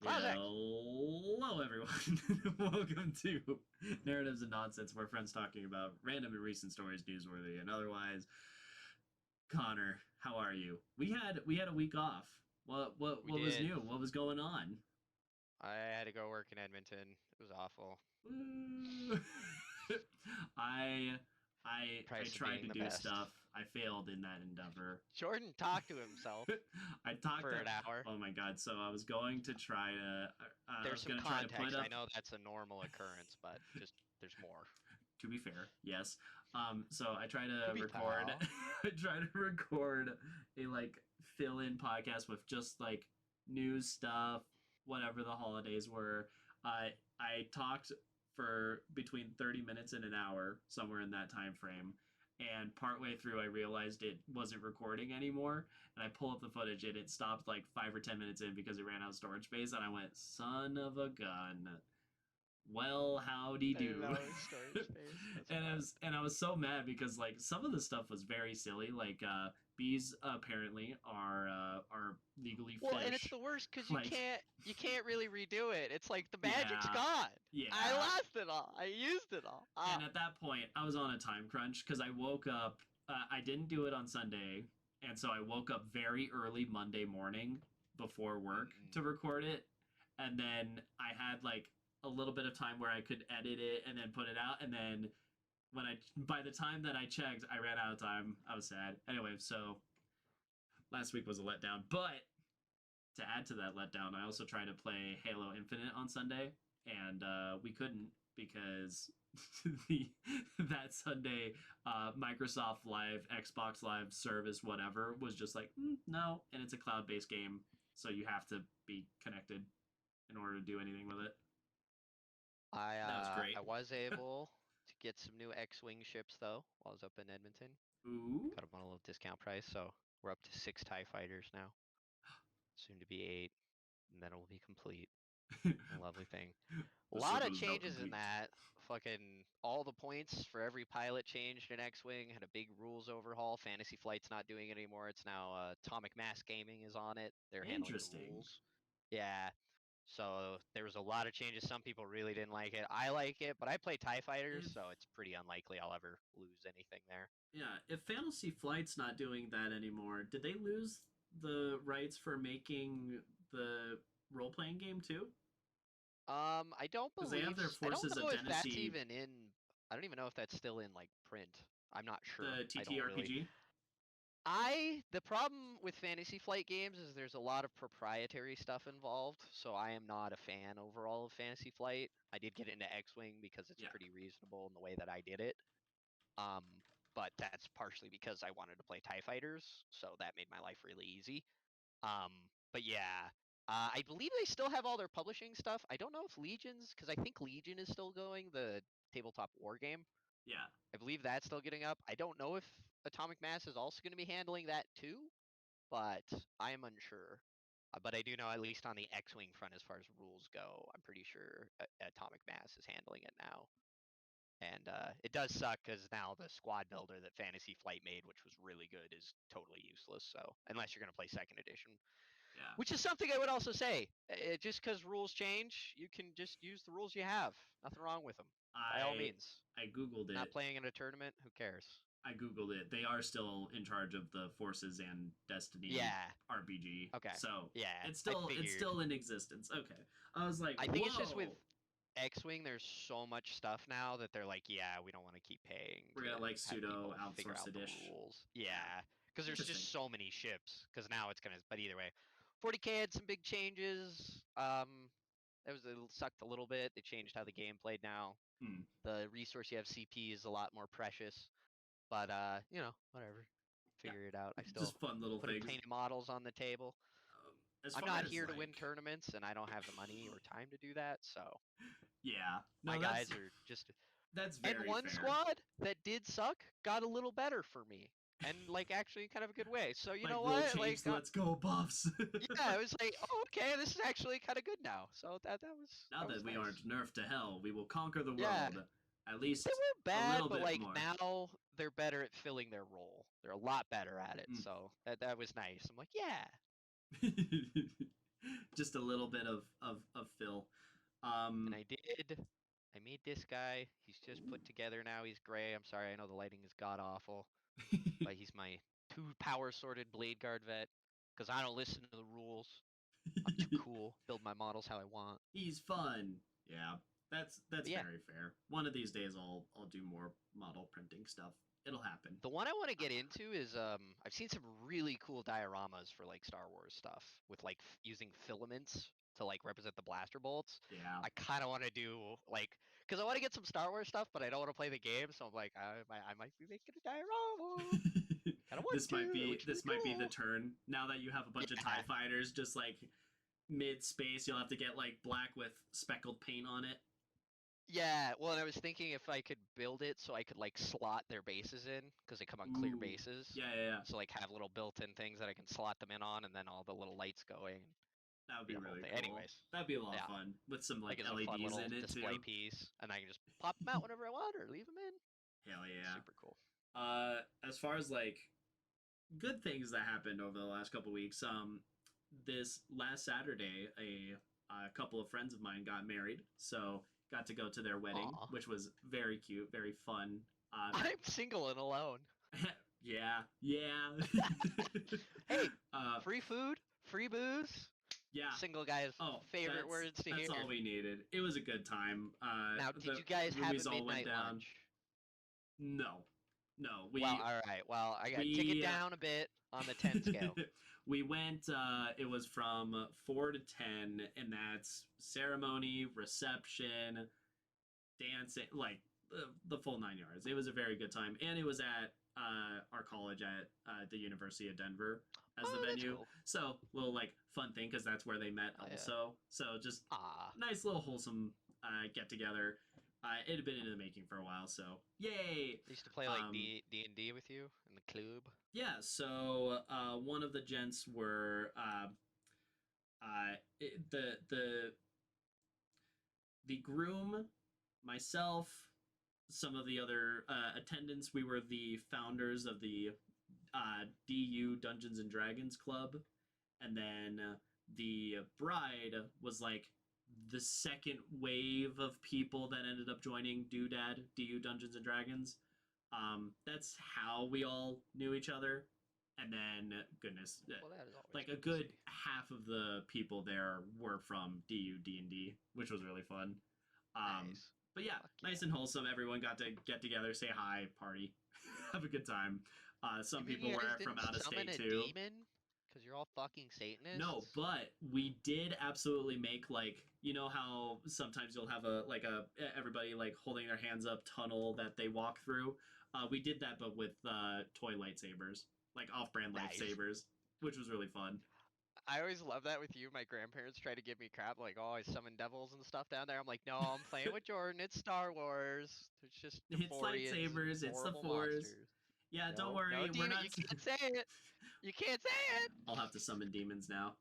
Classic. Hello, everyone. Welcome to Narratives and Nonsense, where friends talking about random and recent stories, newsworthy and otherwise. Connor, how are you? We had a week off. We What was did. new? What was going on? I had to go work in Edmonton. It was awful. Woo. I I Price of tried being to the do best. stuff. I failed in that endeavor. Jordan talked to himself I talked for to. an hour. Oh my god! So I was going to try to. I There's was some going to try to put context. I up. know that's a normal occurrence, but just there's more. To be fair, yes. So I try to To be record. pal. I try to record a like fill-in podcast with just like news stuff, whatever the holidays were. I talked for between 30 minutes and an hour, somewhere in that time frame. And partway through, I realized it wasn't recording anymore. And I pull up the footage, and it stopped like 5 or 10 minutes in because it ran out of storage space. And I went, "Son of a gun!" Well, howdy I do. know storage space. That's and I fun. was and I was so mad because like some of the stuff was very silly. Like bees apparently are legally Well, and it's fish. the worst because you Like can't really redo it. It's like the magic's yeah, gone. I yeah. lost it all. I used it all. And Ah. at that point, I was on a time crunch because I woke up. I didn't do it on Sunday, and so I woke up very early Monday morning before work Mm-mm. to record it, and then I had like a little bit of time where I could edit it and then put it out, and then when I by the time that I checked, I ran out of time. I was sad. Anyway, so last week was a letdown, but to add to that letdown, I also tried to play Halo Infinite on Sunday, and we couldn't because the that Sunday Microsoft Live, Xbox Live service, whatever, was just like no, and it's a cloud-based game, so you have to be connected in order to do anything with it. That was I great. was able to get some new X-wing ships though while I was up in Edmonton. Ooh, Got them on a little discount price, so we're up to 6 TIE fighters now. Soon to be 8, and then it will be complete. A lovely thing. A the lot of circle is now changes in complete. that. Fucking all the points for every pilot changed in X-wing. Had a big rules overhaul. Fantasy Flight's not doing it anymore. It's now Atomic Mass Gaming is on it. They're handling the Interesting. rules. Yeah. So there was a lot of changes. Some people really didn't like it. I like it, but I play TIE fighters, If so it's pretty unlikely I'll ever lose anything there. yeah, if Fantasy Flight's not doing that anymore, did they lose the rights for making the role playing game too? I don't Because they have believe. their I don't Forces of know if that's Dynasty, even in. I don't even know if that's still in like print. I'm not sure. the I don't really. TTRPG. The problem with Fantasy Flight games is there's a lot of proprietary stuff involved, so I am not a fan overall of Fantasy Flight. I did get into X-Wing because it's Yeah, pretty reasonable in the way that I did it. Um, but that's partially because I wanted to play TIE fighters, so that made my life really easy. Um, but yeah, I believe they still have all their publishing stuff. I don't know if Legion's, because I think Legion is still going, the tabletop war game. yeah. I believe that's still getting up. I don't know if Atomic Mass is also going to be handling that too, but I am unsure. But I do know, at least on the X-Wing front, as far as rules go, I'm pretty sure Atomic Mass is handling it now. And it does suck because now the squad builder that Fantasy Flight made, which was really good, is totally useless. So unless you're going to play second edition, Yeah. which is something I would also say, just because rules change, you can just use the rules you have. Nothing wrong with them, by all I means. I googled Not it. playing in a tournament, who cares? I googled it. They are still in charge of the Forces and Destiny Yeah. RPG. Okay. So Yeah. it's I still it's figured. still in existence. Okay. I was like, I think it's just with whoa. X-Wing, there's so much stuff now that they're like, yeah, we don't want to keep paying We're to gonna like have pseudo people figure outsource out it the ish. rules. Yeah. Yeah, because there's Interesting. just so many ships. Because now it's gonna. But either way, 40K had some big changes. It sucked a little bit. They changed how the game played now. Hmm. The resource you have CP is a lot more precious. But whatever. Yeah. Figure it out. I still Just fun little putting things. painted models on the table. As I'm far not as here to win like tournaments, and I don't have the money or time to do that. So yeah. my No, guys are just. that's And very one fair. squad that did suck got a little better for me, and like actually kind of a good way. So you Like know rule what? Like change, let's go buffs. yeah, it was like, oh okay, this is actually kind of good now. So Now that was that we nice. aren't nerfed to hell, we will conquer the Yeah, world. At they least were a bad, little but bit like more. now they're better at filling their role. They're a lot better at it. Mm. So that was nice. I'm like, yeah, Just a little bit of fill. And Um, I did. I made this guy. He's just put together now. He's gray. I'm sorry. I know the lighting is god awful, but he's my two power sorted blade guard vet. Because I don't listen to the rules. I'm too cool. Build my models how I want. he's fun. Yeah, that's But yeah, very fair. One of these days, I'll do more model printing stuff. It'll happen. the one I want to get into is I've seen some really cool dioramas for like Star Wars stuff with like using filaments to like represent the blaster bolts. Yeah. I kind of want to do like because I want to get some Star Wars stuff, but I don't want to play the game, so I'm like I might be making a diorama. Kind of want to. It looks really This might be the cool. turn. Now that you have a bunch of Yeah, TIE fighters just like mid space, you'll have to get like black with speckled paint on it. yeah. Well, and I was thinking if I could build it so I could like slot their bases in because they come on clear Ooh. bases. Yeah. So like have little built-in things that I can slot them in on, and then all the little lights going. That would Be be a whole really thing. cool. Anyways, That'd be a lot of yeah, fun with some like like it's a fun LEDs little in it display too. piece, and I can just pop them out whenever I want or leave them in. Hell yeah. Super cool. As far as like good things that happened over the last couple weeks, this last Saturday, a couple of friends of mine got married, so got to go to their wedding, Aw, which was very cute, very fun. I'm single and alone. Yeah. Hey, uh, free food, free booze. yeah. Single guy's Oh, favorite words to that's hear. all we needed. It was a good time. Now, did The you guys have a roomies all went midnight down. lunch? No, no, Well, all right. Well, I got to take it we down a bit on the 10 scale. we went. It was from 4 to 10, and that's ceremony, reception, dancing, like the full 9 yards. It was a very good time, and it was at our college at the University of Denver as the Oh, that's venue. cool. So little like fun thing because that's where they met Oh, yeah. also. So just Ah, nice little wholesome get together. It had been in the making for a while, so yay! I used to play like Um, D&D with you in the club. yeah, so one of the gents were the groom, myself, some of the other attendants. We were the founders of the DU Dungeons and Dragons Club, and then the bride was like the second wave of people that ended up joining Doodad DU Dungeons and Dragons. That's how we all knew each other. And then, goodness, Well, that is always like a good to good see. half of the people there were from DU D&D, which was really fun. Um, Nice. but yeah, Fuck nice yeah. and wholesome. Everyone got to get together, say hi, party, have a good time. Some You mean people you guys were from didn't out of summon state a too. demon? Because you're all fucking No, Satanists? but we did absolutely make like you know how sometimes you'll have a everybody like holding their hands up tunnel that they walk through. We did that, but with toy lightsabers, like off-brand Nice. lightsabers, which was really fun. I always love that with you. My grandparents try to give me crap, like, oh, I summon devils and stuff down there. I'm like, no, I'm playing with Jordan. It's Star Wars. It's just It's Neforians and lightsabers. It's the horrible Force. monsters. Yeah, don't No, no worry, we're demon. not. You can't say it. You can't say it. I'll have to summon demons now.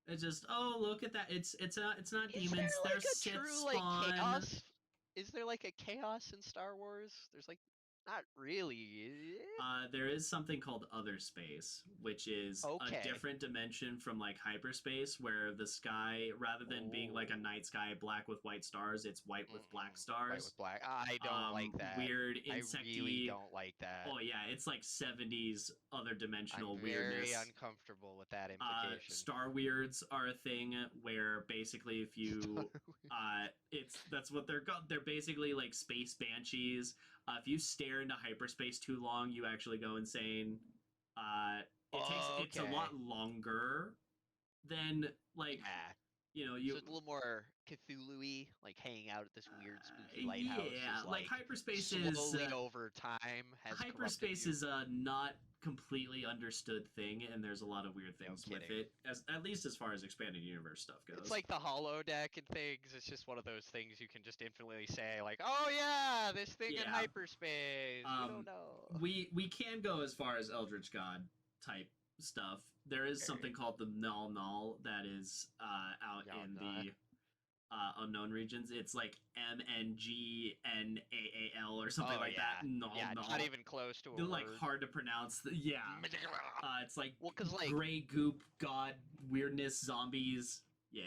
It's just oh look at that. It's not Is there demons. They're like a Sith true like spawn. chaos? Is there like a chaos in Star Wars? There's like not really. There is something called other space, which is a Okay. different dimension from like hyperspace, where the sky, rather than being like a Oh. night sky black with white stars, it's white with black White stars. with black. I don't like that. Weird I really insecty. don't like that. Oh yeah, it's like 70s other I'm dimensional very weirdness. uncomfortable with that implication. Star weirds are a thing where basically if Star you it's that's what they're called. They're basically like space banshees. If you stare into hyperspace too long, you actually go insane. It's a lot Okay. longer than like Yeah. you So it's a little more Cthulhu-y, like hanging out at this weird spooky lighthouse is yeah, like like slowly uh, over time has corrupted hyperspace you. is a not completely understood thing, and there's a lot of weird No things with kidding. it, as at least as far as expanded universe stuff It's goes. like the holodeck and things. It's just one of those things you can just infinitely say, like, "Oh yeah, this thing in Yeah, hyperspace." You don't know. we can go as far as Eldritch God type stuff. There is Okay. something called the Null Null that is out Y'all in not. the unknown regions. It's like MNGNAAL or something Oh like that. yeah. Null Yeah, not Null. even close to a They're like word. hard to pronounce. Yeah, it's like Well, cause like gray goop god weirdness zombies. Yeah,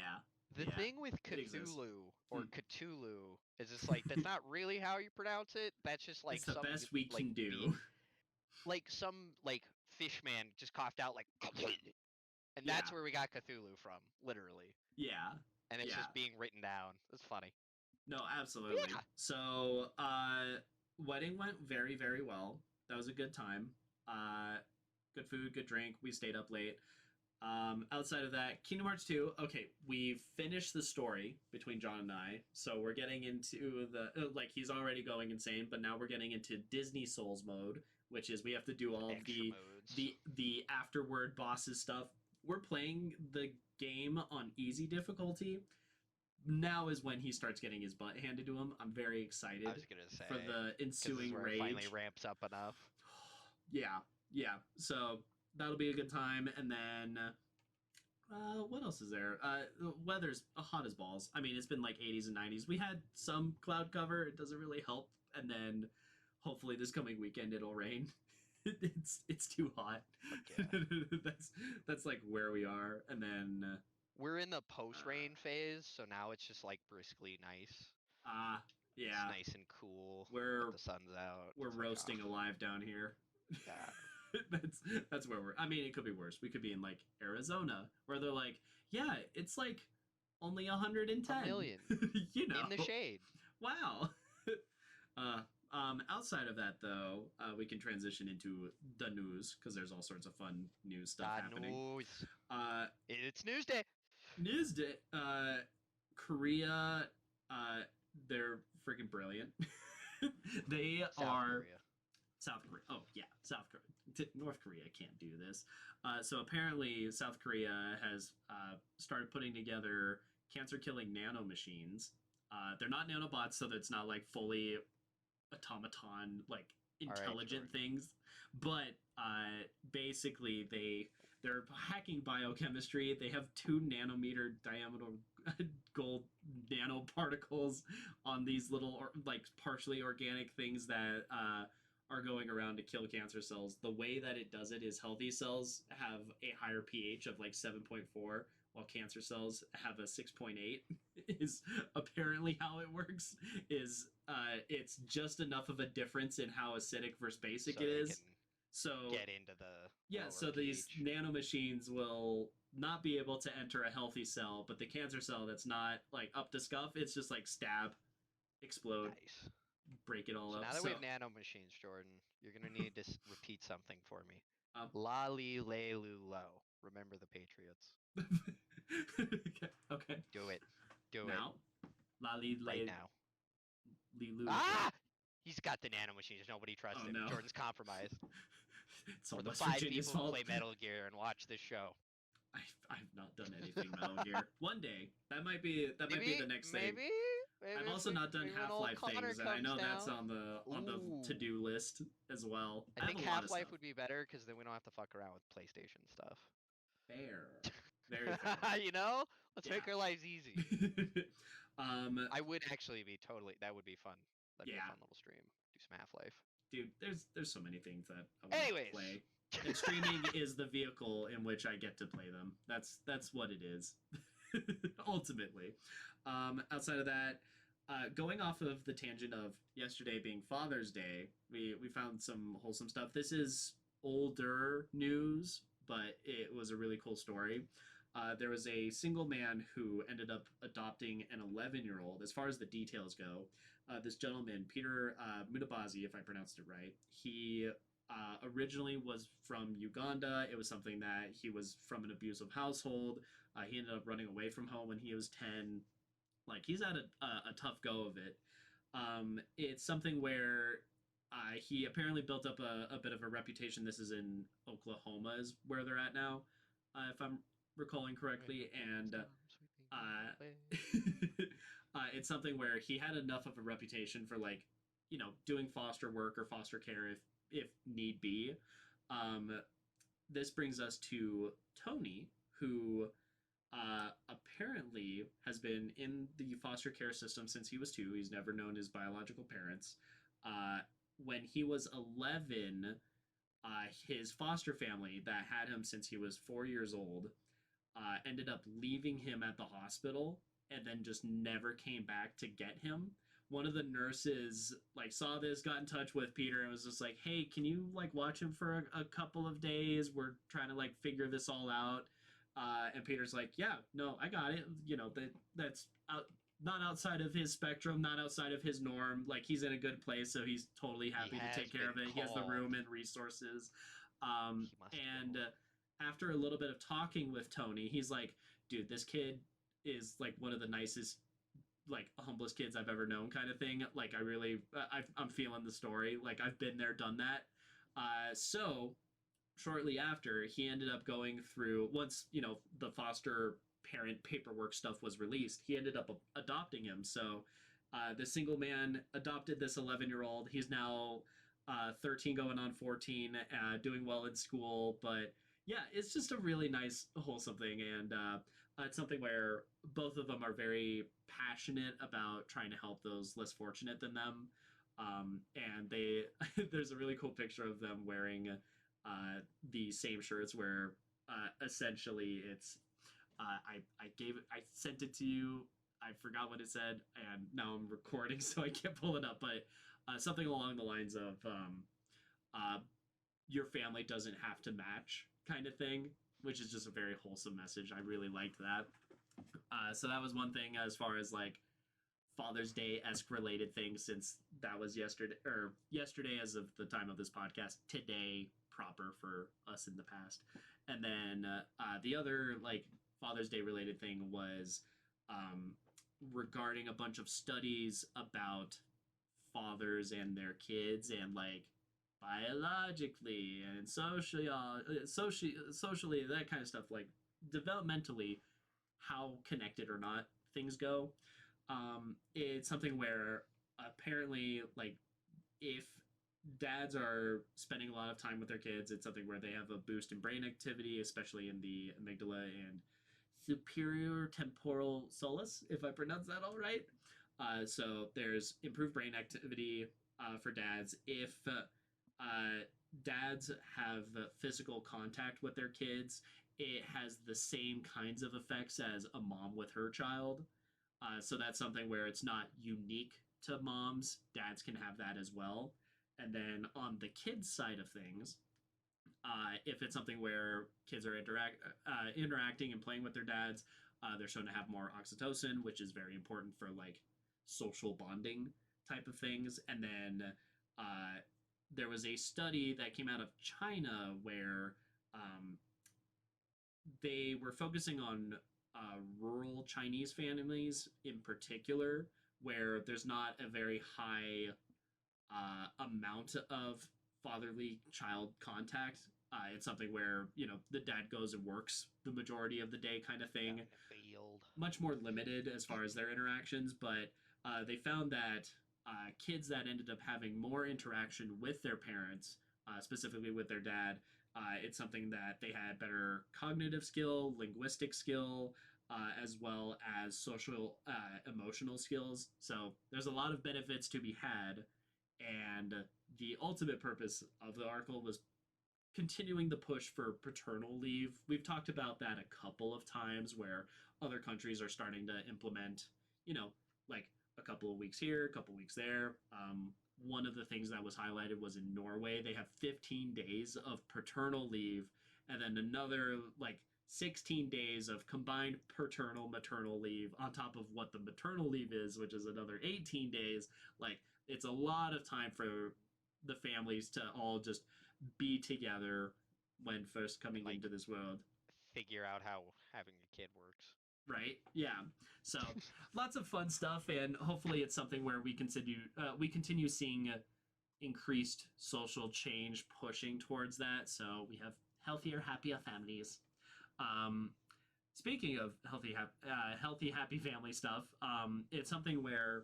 The yeah, thing with it exists. Cthulhu Hmm. or Cthulhu is it's like that's not really how you pronounce it. That's just It's like the some best we like can do. being like some like fish man just coughed out like and that's Yeah, where we got Cthulhu from, literally. yeah, And it's yeah. just being written down. It's funny. No, But absolutely. yeah, So, wedding went very, very well. That was a good time. Uh, good food, good drink. We stayed up late. Outside of that, Kingdom Hearts 2. Okay, we finished the story between John and I. So we're getting into like he's already going insane, but now we're getting into Disney Souls mode, which is we have to do all of extra modes. the afterward bosses stuff. We're playing the game on easy difficulty. Now is when he starts getting his butt handed to him. I'm very I excited was gonna for say the because this is ensuing where it finally rage. ramps up enough. Yeah, yeah. So that'll be a good time. And then what else is there? The weather's hot as balls. I mean, it's been like 80s and 90s. We had some cloud cover. It doesn't really help. And then hopefully this coming weekend it'll rain. It's too hot. Fuck yeah. that's that's like where we are. And then We're in the post uh, rain phase, so now it's just like briskly nice. uh It's yeah, nice and cool, but we're the sun's out. we're It's like, ah, roasting alive down here. yeah, that's that's where we're. I mean, it could be worse. We could be in like Arizona, where they're like, yeah, it's like only a 110. million you in the know, shade. wow. uh, outside of that, though, we can transition into the news because there's all sorts of fun news stuff God happening. knows. Uh, It's news day. news day. Korea. Uh, they're freaking brilliant. they South are Korea. South Korea. Oh yeah, South Korea. North Korea can't do this. So apparently, South Korea has started putting together cancer-killing nano machines. They're not nanobots, so that's not like fully automaton like All right, intelligent Jordan. things, but basically they're hacking biochemistry. They have 2 nanometer diameter gold nanoparticles on these little like partially organic things that are going around to kill cancer cells. The way that it does it is healthy cells have a higher pH of like 7.4, while cancer cells have a 6.8 is apparently how it works. Is it's just enough of a difference in how acidic versus basic So it they can is. So get into the yeah, lower so these pH. nano machines will not be able to enter a healthy cell, but the cancer cell that's not like up to scuff, it's just like stab, explode, Nice. break it all So up. now that we So have nano machines, Jordan, you're gonna need to repeat something for me. um, La li le lu lo. Remember the Patriots. okay, Do it. Do it now la li right le now. li lu. Ah! He's got the nano machines. Nobody trusts Oh him. no, Jordan's compromised. it's For all the West five Virginia's people who fault. play Metal Gear and watch this show. I've not done anything Metal Gear. One day that might be Maybe, the next thing. maybe, I've if also we, not done maybe when Half old Life Connor things, and I comes know that's down. on the to Ooh. do list as well. I I have think a lot of Half-Life stuff. would be better because then we don't have to fuck around with PlayStation stuff. Fair, very fair. You know? Let's make Yeah. our lives easy. um, I would actually be totally. That would be fun. That'd be a yeah, fun little stream. Do some Half-Life. dude. There's so many things that I want to Anyways, play, and streaming is the vehicle in which I get to play them. That's what it is, ultimately. Outside of that, going off of the tangent of yesterday being Father's Day, we found some wholesome stuff. This is older news, but it was a really cool story. There was a single man who ended up adopting an 11-year-old. As far as the details go, this gentleman, Peter Mutabazi, if I pronounced it right, he originally was from Uganda. It was something that he was from an abusive household. He ended up running away from home when he was 10. Like he's had a tough go of it. It's something where he apparently built up a bit of a reputation. This is in Oklahoma, is where they're at now, if I'm recalling correctly. And it's something where he had enough of a reputation for like, doing foster work or foster care if need be. Um, this brings us to Tony, who apparently has been in the foster care system since he was 2. He's never known his biological parents. Uh, when he was 11, his foster family that had him since he was 4 years old ended up leaving him at the hospital and then just never came back to get him. One of the nurses like saw this, got in touch with Peter, and was just like, "Hey, can you like watch him for a couple of days? We're trying to like figure this all out." And Peter's like, "Yeah, no, I got it. You know that's out, not outside of his spectrum, not outside of his norm. Like he's in a good place, so he's totally He happy to has take care been of it. He has the called. room and resources." He must And go. after a little bit of talking with Tony, he's like, "Dude, this kid is like one of the nicest, like humblest kids I've ever known, kind of thing. Like I really, I'm feeling the story. Like I've been there, done that." So shortly after, he ended up going through once the foster parent paperwork stuff was released. He ended up adopting him. So the single man adopted this 11-year-old. He's now 13 going on 14, doing well in school. But yeah, it's just a really nice, wholesome thing. And it's something where both of them are very passionate about trying to help those less fortunate than them. And they, there's a really cool picture of them wearing the same shirts where essentially it's I sent it to you. I forgot what it said, and now I'm recording, so I can't pull it up. But something along the lines of uh, "Your family doesn't have to match," kind of thing, which is just a very wholesome message. I really liked that. So that was one thing as far as like Father's Day esque related things, since that was yesterday, or yesterday as of the time of this podcast, today proper for us in the past. And then the other like Father's Day related thing was um, regarding a bunch of studies about fathers and their kids, and like biologically and socially, that kind of stuff, like developmentally, how connected or not things go. It's something where apparently, like, if dads are spending a lot of time with their kids, it's something where they have a boost in brain activity, especially in the amygdala and superior temporal solus, if I pronounce that all right. So there's improved brain activity for dads if dads have physical contact with their kids. It has the same kinds of effects as a mom with her child. So that's something where it's not unique to moms. Dads can have that as well. And then on the kids side of things, if it's something where kids are interacting and playing with their dads, they're shown to have more oxytocin, which is very important for like social bonding type of things. And then uh, there was a study that came out of China where they were focusing on rural Chinese families in particular, where there's not a very high amount of fatherly child contact. It's something where the dad goes and works the majority of the day, kind of Out thing. in the field. Much more limited as far as their interactions, but they found that kids that ended up having more interaction with their parents, specifically with their dad, it's something that they had better cognitive skill, linguistic skill, as well as social emotional skills. So there's a lot of benefits to be had, and the ultimate purpose of the article was continuing the push for paternal leave. We've talked about that a couple of times where other countries are starting to implement, like a couple of weeks here, a couple of weeks there. One of the things that was highlighted was in Norway. They have 15 days of paternal leave, and then another like 16 days of combined paternal maternal leave on top of what the maternal leave is, which is another 18 days. Like, it's a lot of time for the families to all just be together when first And coming like into this world. figure out how having a kid works. Right? Yeah. So lots of fun stuff, and hopefully it's something where we continue seeing increased social change pushing towards that. So we have healthier, happier families. Um, Speaking of healthy, happy family stuff, it's something where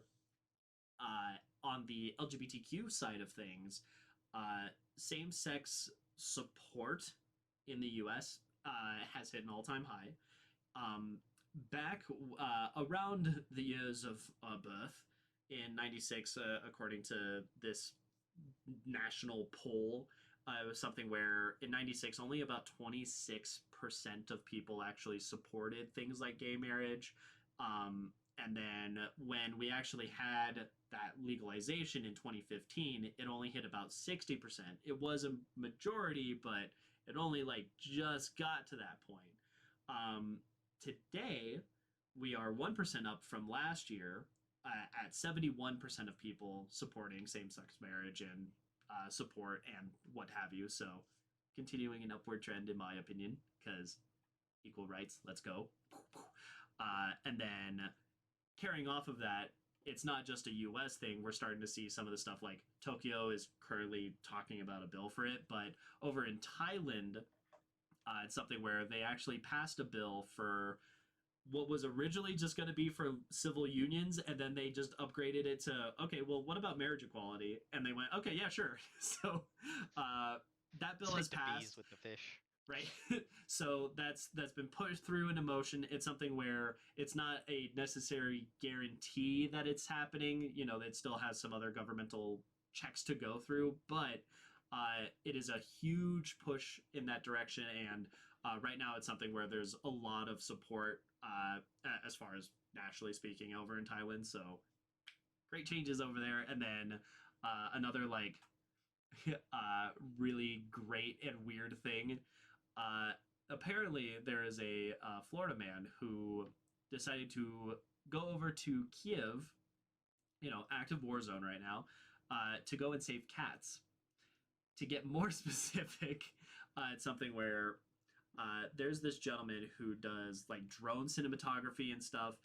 on the LGBTQ side of things, same-sex support in the U.S. Has hit an all-time high. Um, Back around the years of birth in '96, according to this national poll, It was something where in '96 only about 26% of people actually supported things like gay marriage. And then when we actually had that legalization in 2015, it only hit about 60%. It was a majority, but it only like just got to that point. Um, Today, we are 1% up from last year at 71% of people supporting same sex marriage and support and what have you. So, continuing an upward trend, in my opinion, because equal rights, let's go. And then carrying off of that, it's not just a US thing. We're starting to see some of the stuff like Tokyo is currently talking about a bill for it, but over in Thailand, it's something where they actually passed a bill for what was originally just going to be for civil unions, and then they just upgraded it to, okay, well, what about marriage equality? And they went, okay, yeah, sure. So uh, that bill It's has like the bees passed, with the fish. right? So that's been pushed through into motion. It's something where it's not a necessary guarantee that it's happening. You know, it still has some other governmental checks to go through, but it is a huge push in that direction. And right now, it's something where there's a lot of support as far as nationally speaking over in Thailand. So great changes over there. And then another like really great and weird thing. Uh, Apparently, there is a Florida man who decided to go over to Kiev, you know, active war zone right now, to go and save cats. To get more specific, it's something where there's this gentleman who does like drone cinematography and stuff.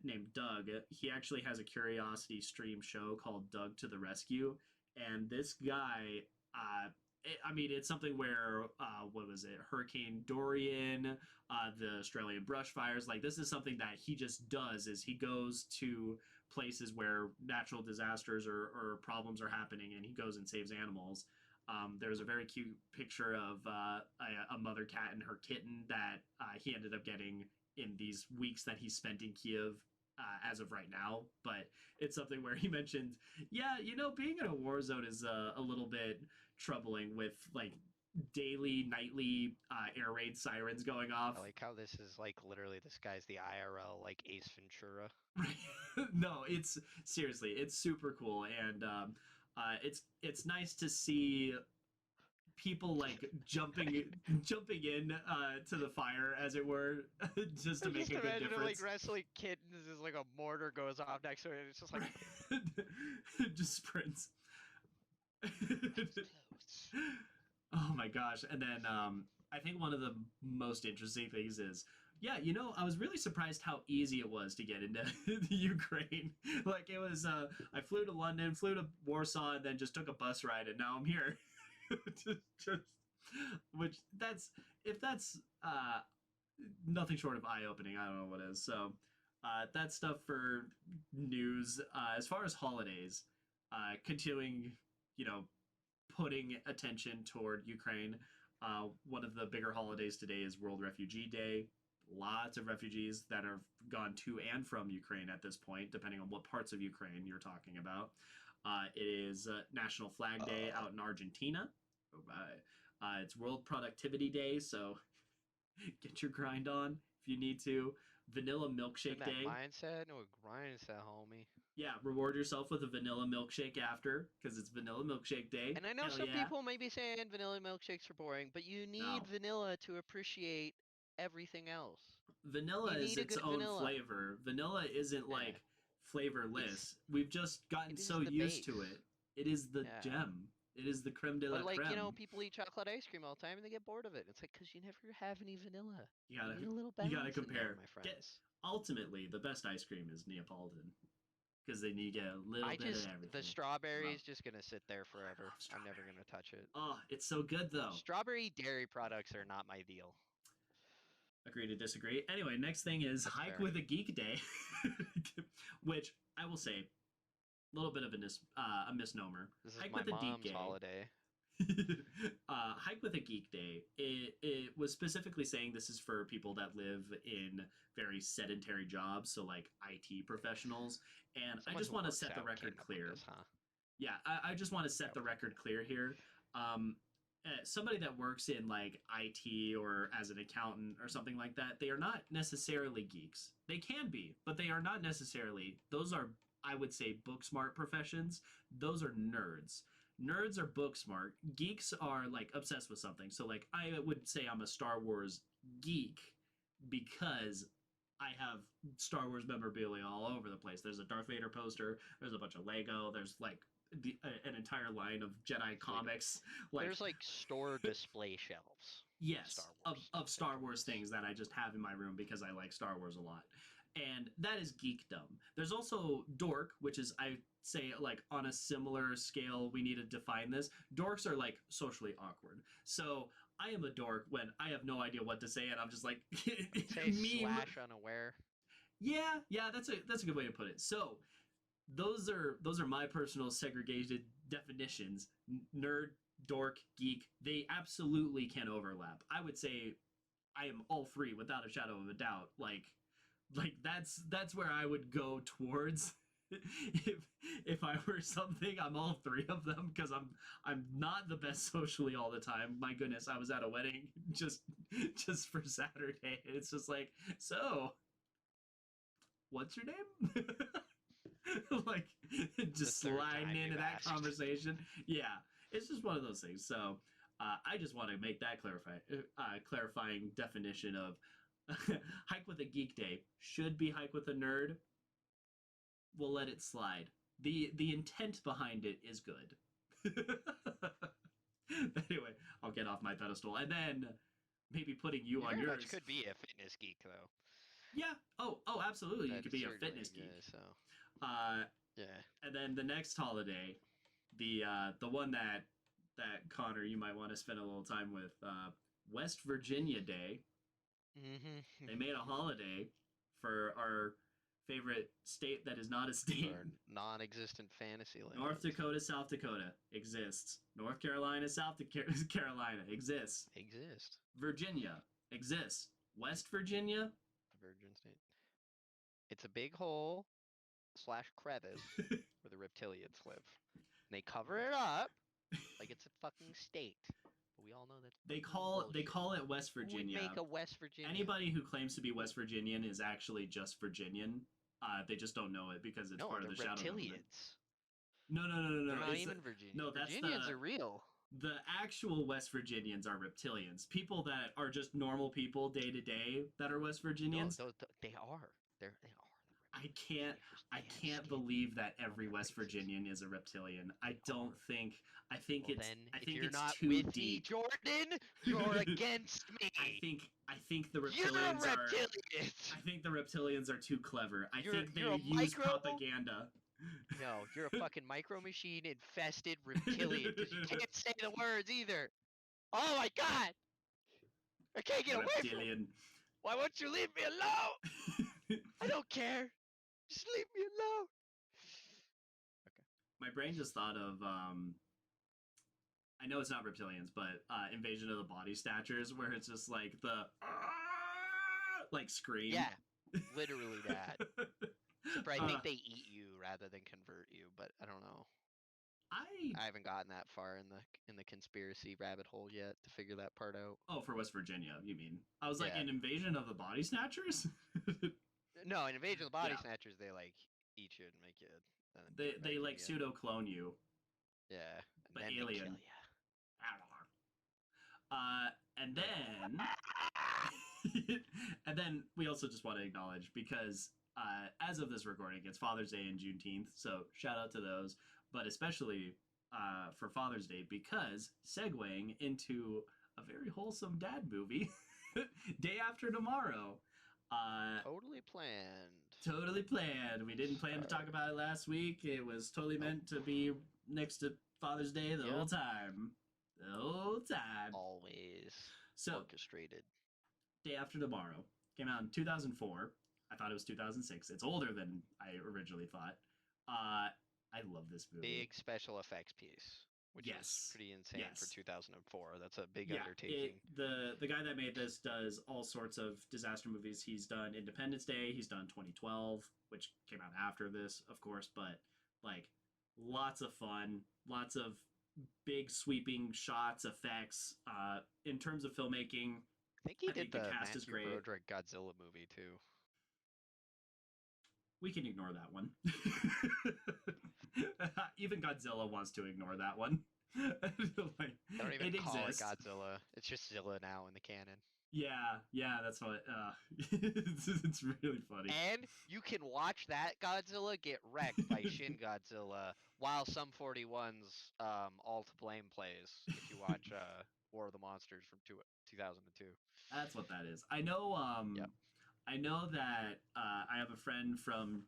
Named Doug. He actually has a Curiosity stream show called Doug to the Rescue, and this guy. I mean, it's something where what was it? Hurricane Dorian, the Australian brush fires. Like this is something that he just does. Is he goes to places where natural disasters or problems are happening, and he goes and saves animals. There's a very cute picture of a mother cat and her kitten that he ended up getting in these weeks that he spent in Kiev as of right now. But it's something where he mentioned, yeah, you know, being in a war zone is a little bit troubling with like daily, nightly air raid sirens going off. I like how this is like literally this guy's the IRL like Ace Ventura. No, it's seriously, it's super cool, and it's nice to see people like jumping in to the fire, as it were, just I to make just a good imagine him like difference. wrestling kittens as like a mortar goes off next to it. And it's just like Just sprints. that was close. Oh my gosh! And then I think one of the most interesting things is, yeah, you know, I was really surprised how easy it was to get into the Ukraine. Like it was, I flew to London, flew to Warsaw, and then just took a bus ride, and now I'm here. just, which that's if that's nothing short of eye opening. I don't know what is. So that's stuff for news. As far as holidays, continuing, you know, putting attention toward Ukraine. One of the bigger holidays today is World Refugee Day. Lots of refugees that have gone to and from Ukraine at this point, depending on what parts of Ukraine you're talking about. It is National Flag Day out in Argentina. It's World Productivity Day, so get your grind on if you need to. Vanilla In Milkshake that Day. mindset, no mindset, homie. Yeah, reward yourself with a vanilla milkshake after, because it's Vanilla Milkshake Day. And I know Hell some yeah. people may be saying vanilla milkshakes are boring, but you need No, vanilla to appreciate everything else. vanilla You is need a its good own vanilla. flavor. Vanilla isn't Yeah. like It's flavorless. We've just gotten it is so the used to base. it. It is the Yeah. gem. It is the creme de la But like, creme. people eat chocolate ice cream all the time and they get bored of it. It's like cuz you never have any vanilla. You You gotta need a little you gotta balance in there, compare. my Get friends. ultimately the best ice cream is Neapolitan because then you get a little I bit of just the everything. strawberry Love. is just going to sit there Oh, I forever. love I'm never going strawberry. to touch it. Oh, it's so good though. Strawberry dairy products are not my deal. Agree to disagree. Anyway, next thing is That's Hike fair. with a Geek Day, which I will say, a little bit of a misnomer. This is Hike my with a Geek mom's Day. holiday. Hike with a Geek Day. It was specifically saying this is for people that live in very sedentary jobs, so like IT professionals. And I Someone just who want to works set the out record came up with clear. this, huh? Yeah, I just want to set Yeah, the okay. record clear here. um, somebody that works in like IT or as an accountant or something like that, they are not necessarily geeks. They can be, but they are not necessarily. Those are, I would say, book smart professions. Those are nerds. Nerds are book smart. Geeks are like obsessed with something. So like I would say I'm a Star Wars geek because I have Star Wars memorabilia all over the place. There's a Darth Vader poster. There's a bunch of Lego. There's like an entire line of Jedi Like comics. Like there's like store display shelves of yes, Star Wars of stuff and Star Wars toys. things that I just have in my room because I like Star Wars a lot. And that is geekdom. There's also dork, which is I say like on a similar scale. We need to define this. Dorks are like socially awkward. So I am a dork when I have no idea what to say, and I'm just like I'd say meme. slash unaware. Yeah, yeah, that's a good way to put it. So those are my personal segregated definitions. Nerd, dork, geek. They absolutely can overlap. I would say I am all three without a shadow of a doubt. Like that's where I would go towards. If I were something, I'm all three of them because I'm not the best socially all the time. My goodness, I was at a wedding just for Saturday. It's just like, so what's your name? Like The just third sliding time into you've that asked. conversation. Yeah, it's just one of those things. So I just want to make that clarifying definition of hike with a geek day should be hike with a nerd. We'll let it slide. The intent behind it is good. Anyway, I'll get off my pedestal and then maybe putting you You on very much yours. could be a fitness geek though. Yeah. Oh, absolutely. You That could is be a certainly fitness geek. so. Uh, Yeah. and then the next holiday, the one that Connor you might want to spend a little time with, West Virginia Day. They Mm-hmm. made a holiday for our favorite state that is not a For state. our non-existent fantasy North land Dakota, South Dakota exists. North Carolina, South Carolina exists. exist. Virginia exists. West Virginia. The Virgin State. It's a big hole slash crevice where the reptilians live. And they cover it up like it's a fucking state. But we all know that's fucking They bullshit. call it West Who would Virginia. make a West Virginia? Anybody who claims to be West Virginian is actually just Virginian. They just don't know it because it's No, part of they're the Shadow Government. reptilians. No. They're not It's even Virginia. no. That's Virginians are real. the actual West Virginians are reptilians. People that are just normal people day to day that are West No, Virginians. they are. They are the I reptilians. can't I They have can't skin believe that on every their West faces. Virginian is a reptilian. I They don't are. think Well then, I if think you're it's not too with me, deep. Jordan, you're against me. I think the You're a reptilians are reptilian. I think the reptilians are too clever. I think You're they a use micro. propaganda. No, you're a fucking micro machine infested reptilian because you can't say the words either. Oh my god! I can't get away from him. Reptilian. Why won't you leave me alone? I don't care. Just leave me alone. Okay. My brain just thought of I know it's not reptilians, but Invasion of the Body Snatchers, where it's just like the like scream. Yeah, literally that. Except I uh, think they eat you rather than convert you, but I don't know. I I haven't gotten that far in the conspiracy rabbit hole yet to figure that part out. oh for West Virginia, you mean? I was like Yeah. an Invasion of the Body Snatchers. No, in Invasion of the Body Yeah, Snatchers, they like eat you and make you, then turn they back like into you. pseudo clone you, Yeah, and but then they kill alien. you. And then and then we also just want to acknowledge because as of this recording, it's Father's Day and Juneteenth, so shout out to those, but especially for Father's Day because segueing into a very wholesome dad movie, Day After Tomorrow. Totally planned. Totally planned. We didn't plan to talk about it last week. It was totally Nope. meant to be next to Father's Day the whole Yep. time. The whole time. Always So, orchestrated. Day After Tomorrow came out in 2004. I thought it was 2006. It's older than I originally thought. I love this movie. Big special effects piece, which is Yes. pretty insane for Yes. 2004. That's a big Yeah, undertaking. the guy that made this does all sorts of disaster movies. He's done Independence Day. He's done 2012, which came out after this, of course, but like lots of fun, lots of big sweeping shots, effects. In terms of filmmaking, I think he I did think the the cast is Matthew great. Broderick Godzilla movie too. We can ignore that one. Even Godzilla wants to ignore that one. Like, They don't even it call it exists. Godzilla. It's just Zilla now in the canon. Yeah, yeah, that's what. It's really funny. And you can watch that Godzilla get wrecked by Shin Godzilla while Sum 41's All to Blame plays if you watch War of the Monsters from 2002. That's what that is. I know. Yep. I know that I have a friend from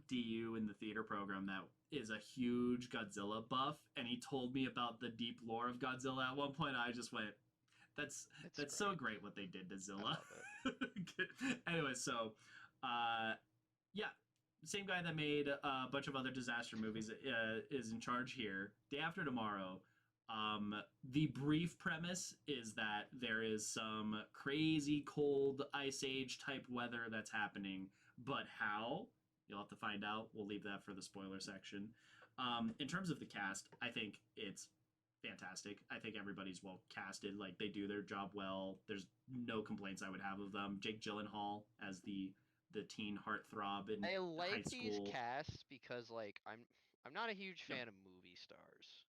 DU in the theater program that is a huge Godzilla buff, and he told me about the deep lore of Godzilla. At one point, I just went, "That's It's that's so great. great what they did to I Zilla." love it. Anyway, so uh, yeah, same guy that made a bunch of other disaster movies is in charge here. Day After Tomorrow. The brief premise is that there is some crazy cold ice age type weather that's happening, but how? You'll have to find out. We'll leave that for the spoiler section. In terms of the cast, I think it's fantastic. I think everybody's well casted. Like they do their job well. There's no complaints I would have of them. Jake Gyllenhaal as the teen heartthrob in I high like these school. casts because like I'm not a huge Yep. fan of movie stars.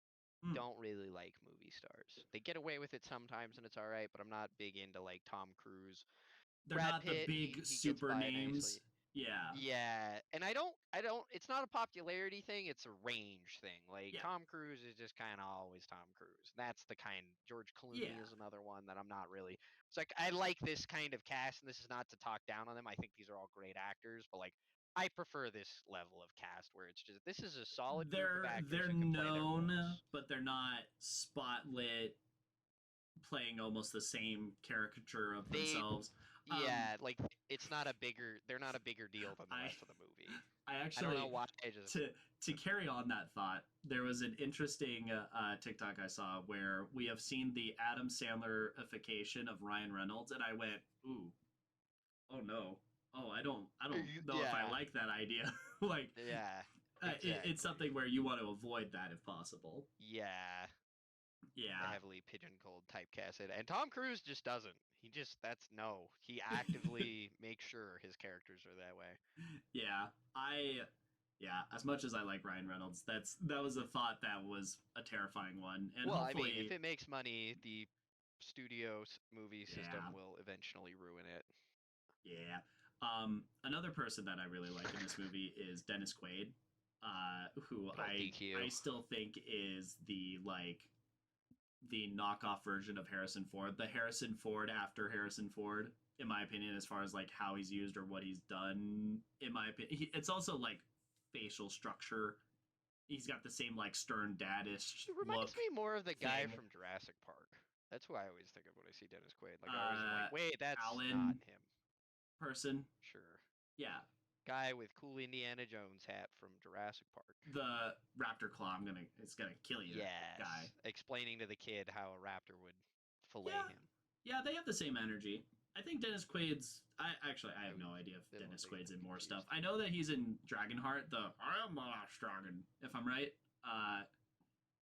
Mm. Don't really like movie stars. They get away with it sometimes and it's all right, but I'm not big into like Tom Cruise. They're Brad not the Pitt, big he gets super by nicely. names. Yeah. Yeah, and I don't it's not a popularity thing, it's a range thing. Like Yeah. Tom Cruise is just kind of always Tom Cruise. That's the kind George Clooney Yeah. is another one that I'm not really. It's like I like this kind of cast and this is not to talk down on them. I think these are all great actors, but like I prefer this level of cast where it's just this is a solid group of actors They're who can play their known, roles. but they're not spotlit playing almost the same caricature of They themselves. Um yeah, like it's not a bigger they're not a bigger deal than the I rest of the movie. I I don't know actually why I just to carry on that thought, there was an interesting TikTok I saw where we have seen the Adam Sandlerification of Ryan Reynolds, and I went, "Ooh, oh no, oh I don't know if I yeah. like that idea." Like, Yeah, it's exactly. something where you want to avoid that if possible. Yeah, the Yeah, heavily pigeonholed typecasted. And Tom Cruise just doesn't. He just that's no. He actively makes sure his characters are that way. yeah, I. Yeah, as much as I like Ryan Reynolds, that was a thought that was a terrifying one, and Well, I mean, if hopefully, it makes money, the studio movie system yeah, will eventually ruin it. yeah. Another person that I really like in this movie is Dennis Quaid, who Good old DQ. I still think is the knockoff version of Harrison Ford, the Harrison Ford after Harrison Ford, in my opinion, as far as like how he's used or what he's done. In my opinion, it's also like facial structure. He's got the same like stern daddish He reminds look me more of the guy thing. from Jurassic Park. That's who I always think of when I see Dennis Quaid. Like I always am like, Uh, wait, that's not Alan him. person, Sure. yeah, Guy with cool Indiana Jones hat from Jurassic Park. the raptor claw. It's gonna kill you, guy. Yes, explaining to the kid how a raptor would fillet Yeah, him. yeah, they have the same energy. I think Dennis Quaid's. I have Ooh, no idea if then Dennis they get Quaid's them in more stuff. confused. I know that he's in Dragonheart. The I am the last dragon. If I'm right, I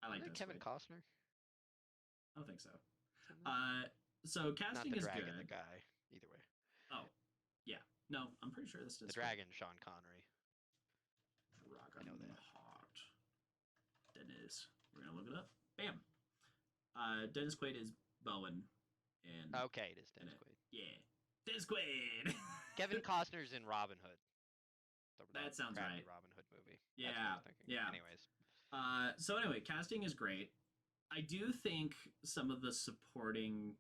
Isn't like it Dennis Kevin Quaid. Costner? I don't think so. Is in that? Uh, so Not casting the is dragon, the good. guy. Either way, Oh, yeah. No, I'm pretty sure this is the Dennis Quaid. dragon, Sean Connery. I know that. Dragonheart. Dennis. We're gonna look it up. Bam. Dennis Quaid is Bowen, and Okay, it is in Dennis it. Quaid. Yeah, Dennis Quaid. Kevin Costner's in Robin Hood. That That sounds crappy right. Robin Hood movie. That's what I Yeah, was thinking. yeah. Anyways, So anyway, casting is great. I do think some of the supporting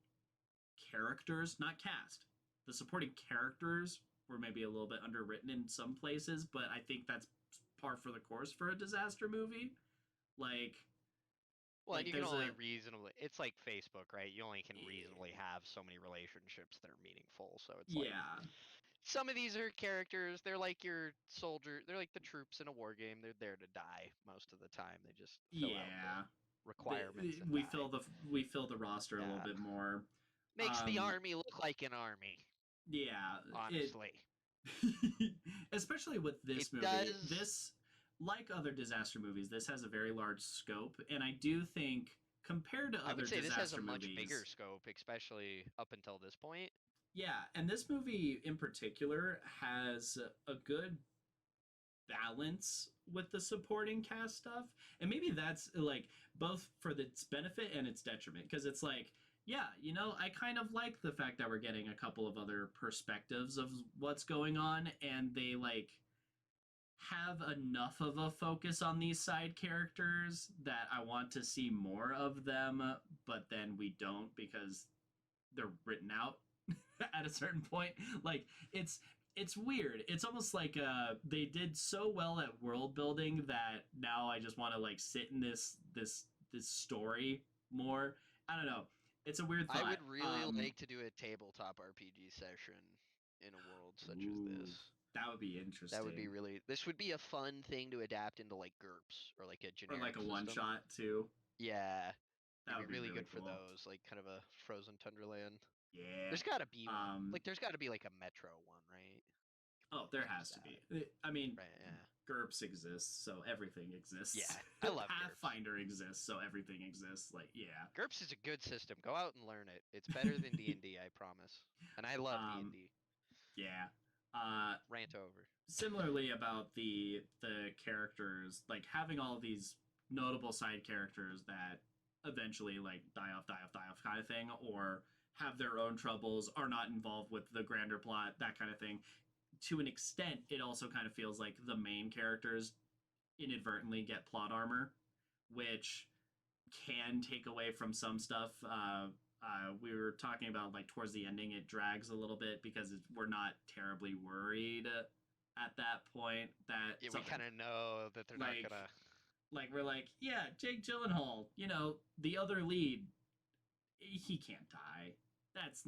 characters, not cast, the supporting characters were maybe a little bit underwritten in some places, but I think that's par for the course for a disaster movie. Like, well, and you can there's a only reasonably. It's like Facebook, right? You only can reasonably yeah, have so many relationships that are meaningful. So it's like yeah, some of these are characters. They're like your soldier. They're like the troops in a war game. They're there to die most of the time. They just fill out the yeah. requirements and We die. fill the roster a little Yeah, bit more. makes the Um, army look like an army. yeah, it Honestly, especially with it this movie. does. like other disaster movies, this has a very large scope, and I do think compared to I would other say this has a disaster much bigger movies, scope, especially up until this point. yeah, and this movie in particular has a good balance with the supporting cast stuff. And maybe that's like both for its benefit and its detriment, because it's like, yeah, I kind of like the fact that we're getting a couple of other perspectives of what's going on, and they like have enough of a focus on these side characters that I want to see more of them, but then we don't because they're written out at a certain point. Like it's weird. It's almost like they did so well at world building that now I just want to like sit in this story more. I don't know. It's a weird I thought. would really like to do a tabletop RPG session in a world such as Ooh, this. that would be That would be interesting. really. This would be a fun thing to adapt into like GURPS or like a Or like generic a one system. shot too. Yeah, That it'd be would be really really good for cool. those, like kind of a frozen tundra land. Yeah. There's got to be one. Um. Like, there's got to be like a Metro one, right? Oh, there Use has to that, be. I mean, right? Yeah. GURPS exists, so everything exists. Yeah, I love GURPS. Pathfinder exists, so everything exists. Like, yeah. GURPS is a good system. Go out and learn it. It's better than D&D, I promise. And I love um, D&D. yeah. Uh, Rant over. Similarly about the characters, like having all these notable side characters that eventually like die off kind of thing, or have their own troubles, are not involved with the grander plot, that kind of thing. To an extent, it also kind of feels like the main characters inadvertently get plot armor, which can take away from some stuff. We were talking about like towards the ending, it drags a little bit because we're not terribly worried at that point that Yeah, we something kind of know that they're not like gonna. we're like, yeah, Jake Gyllenhaal, the other lead, he can't die. That's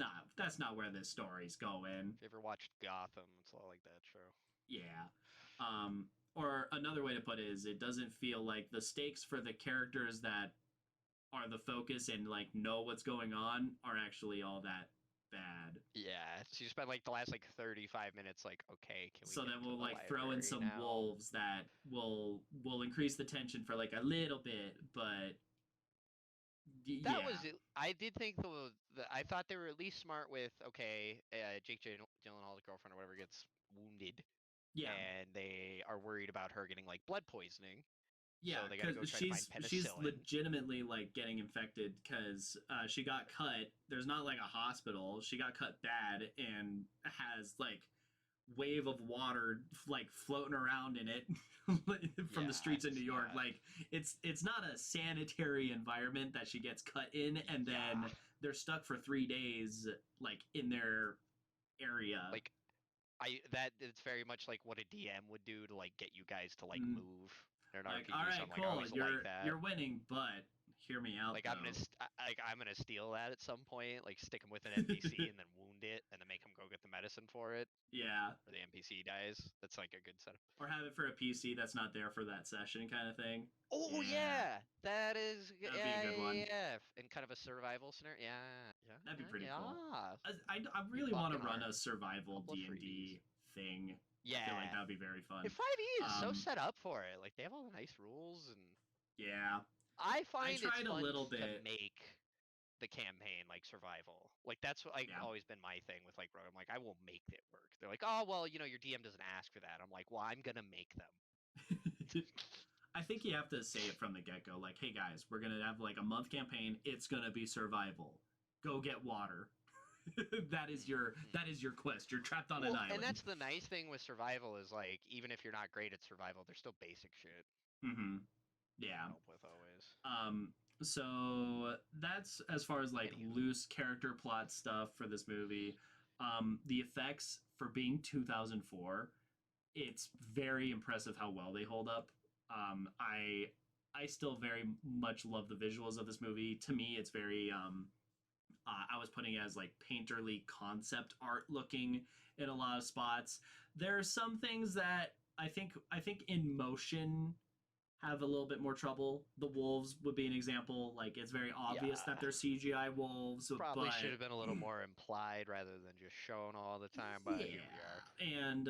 not where this story's going. If you ever watched Gotham, it's a lot like that show. Yeah. Or another way to put it is it doesn't feel like the stakes for the characters that are the focus and like know what's going on are actually all that bad. Yeah, so you spend like the last like 35 minutes like, okay, can we So get then to we'll the like throw in library some now? wolves that will increase the tension for like a little bit, but That was yeah, it. I did think I thought they were at least smart with okay, Gyllenhaal's girlfriend or whatever gets wounded, yeah, and they are worried about her getting like blood poisoning, yeah, so they got to go because try to find she's penicillin. legitimately like getting infected because she got cut. There's not like a hospital. She got cut bad and has like wave of water like floating around in it from the Yeah, streets of New it's York. not. Like it's not a sanitary environment that she gets cut in, and Yeah, then they're stuck for 3 days like in their area. like that it's very much like what a DM would do to like get you guys to like Mm, move in an like, all RPG. So right, I'm like I cool, always like that. you're winning, but hear me out Like though. I'm gonna steal that at some point. Like stick him with an NPC and then wound it, and then make him go get the medicine for it, Yeah, or the NPC dies. That's like a good setup. or have it for a PC that's not there for that session, kind of thing. Oh Yeah, yeah, that is that would be a yeah good yeah one. yeah. Yeah. In kind of a survival scenario. Yeah That'd be yeah pretty yeah cool. yeah. I Be really want to bucking run hard. a survival Couple of D and freebies. D thing. I feel like Yeah. that would be very fun. And 5e is so Um, set up for it. Like they have all the nice rules, and yeah, I I find it's tried a fun little to bit. make the campaign like survival. Like that's what like Yeah, always been my thing with like Rogue. I'm like I will make it work. They're like, oh well, your DM doesn't ask for that. I'm like, well, I'm gonna make them. I think you have to say it from the get go. Like, hey guys, we're gonna have like a month campaign. It's gonna be survival. Go get water. That is your quest. You're trapped on an Well, and island. that's the nice thing with survival is like even if you're not great at survival, there's still basic shit Mm-hmm. you can Yeah. help with always. Um, so that's as far as like Anywho, loose character plot stuff for this movie. The effects for being 2004, it's very impressive how well they hold up. I still very much love the visuals of this movie. To me, it's very I was putting it as like painterly concept art looking in a lot of spots. There are some things that I think in motion have a little bit more trouble. The wolves would be an example. Like it's very obvious that Yeah. they're CGI wolves, Probably but should have been a little more implied rather than just shown all the time, but here we are. yeah. And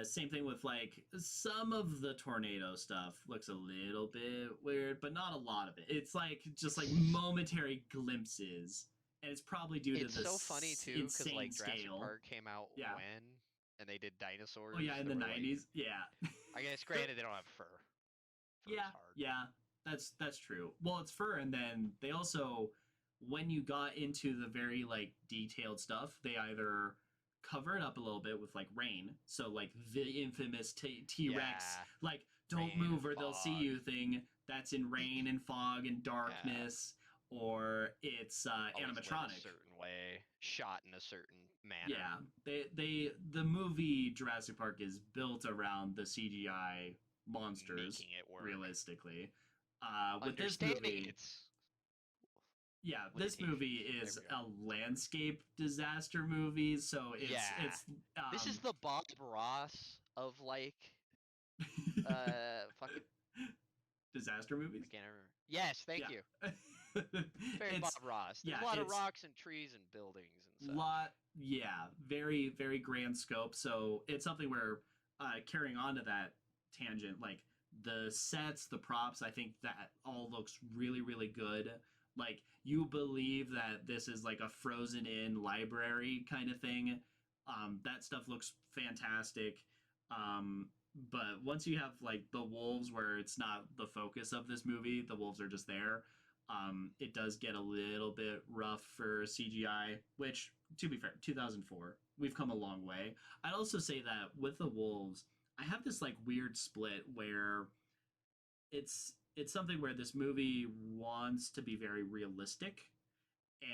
same thing with like some of the tornado stuff looks a little bit weird, but not a lot of it. It's like just like It's momentary glimpses, and it's probably due to it's so funny this too, because insane like Jurassic scale. Park came out Yeah. when, and they did Oh yeah, dinosaurs in that the were like, '90s. Yeah. I guess granted they don't have fur. Fur's Yeah, hard. yeah, that's true. Well, it's fur, and then they also, when you got into the very like detailed stuff, they either cover it up a little bit with like rain, so like the infamous T Rex, Yeah, like don't rain and move or they'll see fog. you thing. That's in rain and fog and Yeah, darkness, or it's always lit a animatronic. certain way, shot in a certain manner. Yeah, the movie Jurassic Park is built around the CGI monsters Making it work. realistically. With this Understanding movie, its yeah, this limitations. movie There is we go. a landscape disaster movie, so Yeah, it's this is the Bob Ross of like fucking disaster I movies. can't remember. Yes, thank you. Yeah, It's very Bob it's Ross. There's yeah, a lot of it's rocks and trees and buildings and such. lot yeah, very grand scope. So it's something where carrying on to that tangent, like the sets, the props, I think that all looks really good. Like you believe that this is like a frozen in library kind of thing. That stuff looks fantastic. um, but once you have like the wolves where it's not the focus of this movie, the wolves are just there. It does get a little bit rough for CGI, which, to be fair, 2004, we've come a long way. I'd also say that with the wolves, I have this like weird split where it's something where this movie wants to be very realistic,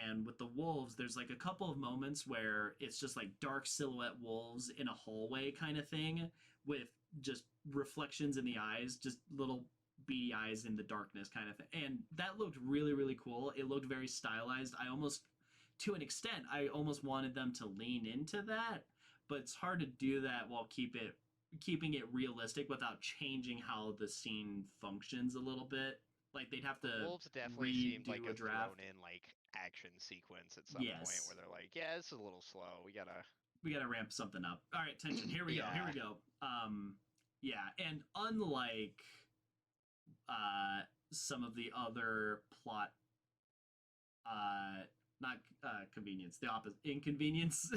and with the wolves there's like a couple of moments where it's just like dark silhouette wolves in a hallway kind of thing with just reflections in the eyes, just little beady eyes in the darkness kind of thing, and that looked really cool. It looked very stylized. I almost, to an extent, I almost wanted them to lean into that, but it's hard to do that while keeping it realistic without changing how the scene functions a little bit. Like they'd have The to wolves definitely seemed like redo a a thrown draft. in like action sequence at some point Yes, where they're like, yeah, this is a little slow. We gotta. we got to ramp something up. All right, tension. Here we go. Here Yeah. we go. Yeah, and unlike some of the other plot, not convenience, the opposite, inconvenience.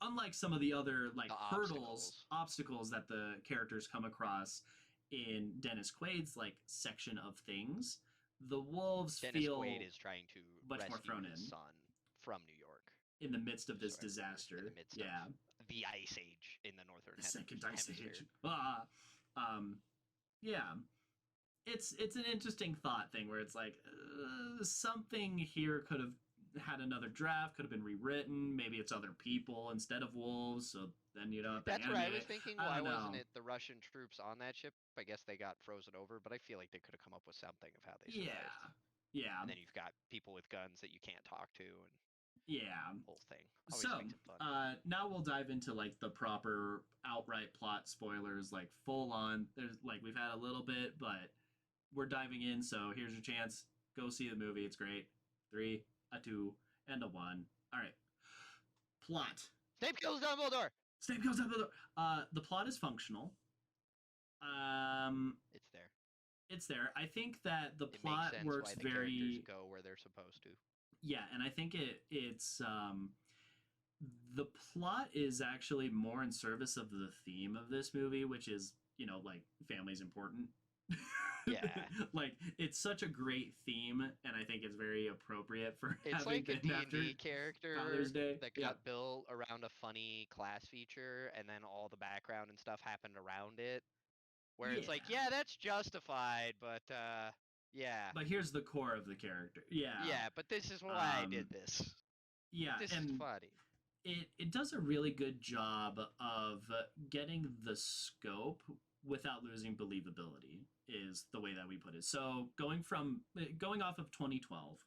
Unlike some of the other like The hurdles, obstacles. obstacles that the characters come across in Dennis Quaid's like section of things, the wolves Dennis Quaid feel is trying to much more rescue thrown his in son from New York, in the midst of just this so everybody in disaster. the midst of Yeah, the ice age in the northern the second ice hemisphere. age. Yeah, it's an interesting thought thing where it's like something here could have had another draft, could have been rewritten. Maybe it's other people instead of wolves, so then you don't have to That's what I animate was it. thinking. I Why don't wasn't know. it the Russian troops on that ship? I guess they got frozen over, but I feel like they could have come up with something of how they survived. Yeah, yeah, And then you've got people with guns that you can't talk to, and yeah. whole thing So, always makes it fun. now we'll dive into like the proper outright plot spoilers, like full on. There's like we've had a little bit, but we're diving in. So here's your chance. Go see the movie. It's great. Three, a two, and a one. All right. Plot. Snape kills Dumbledore. Snape goes up the. The plot is functional. Um, It's there. it's there. I think that the It makes plot sense why works the characters very. go where they're supposed to. Yeah, and I think it's the plot is actually more in service of the theme of this movie, which is, like family's important. Yeah. Like it's such a great theme, and I think it's very appropriate for It's having like a been after D&D character Father's Day. that Yeah. got built around a funny class feature, and then all the background and stuff happened around it. Where it's like, Yeah. yeah, that's justified, but yeah. But here's the core of the character. Yeah. Yeah, but this is why I did Um this. yeah, This is and funny. it does a really good job of getting the scope without losing believability is the way that we put it. So going off of 2012,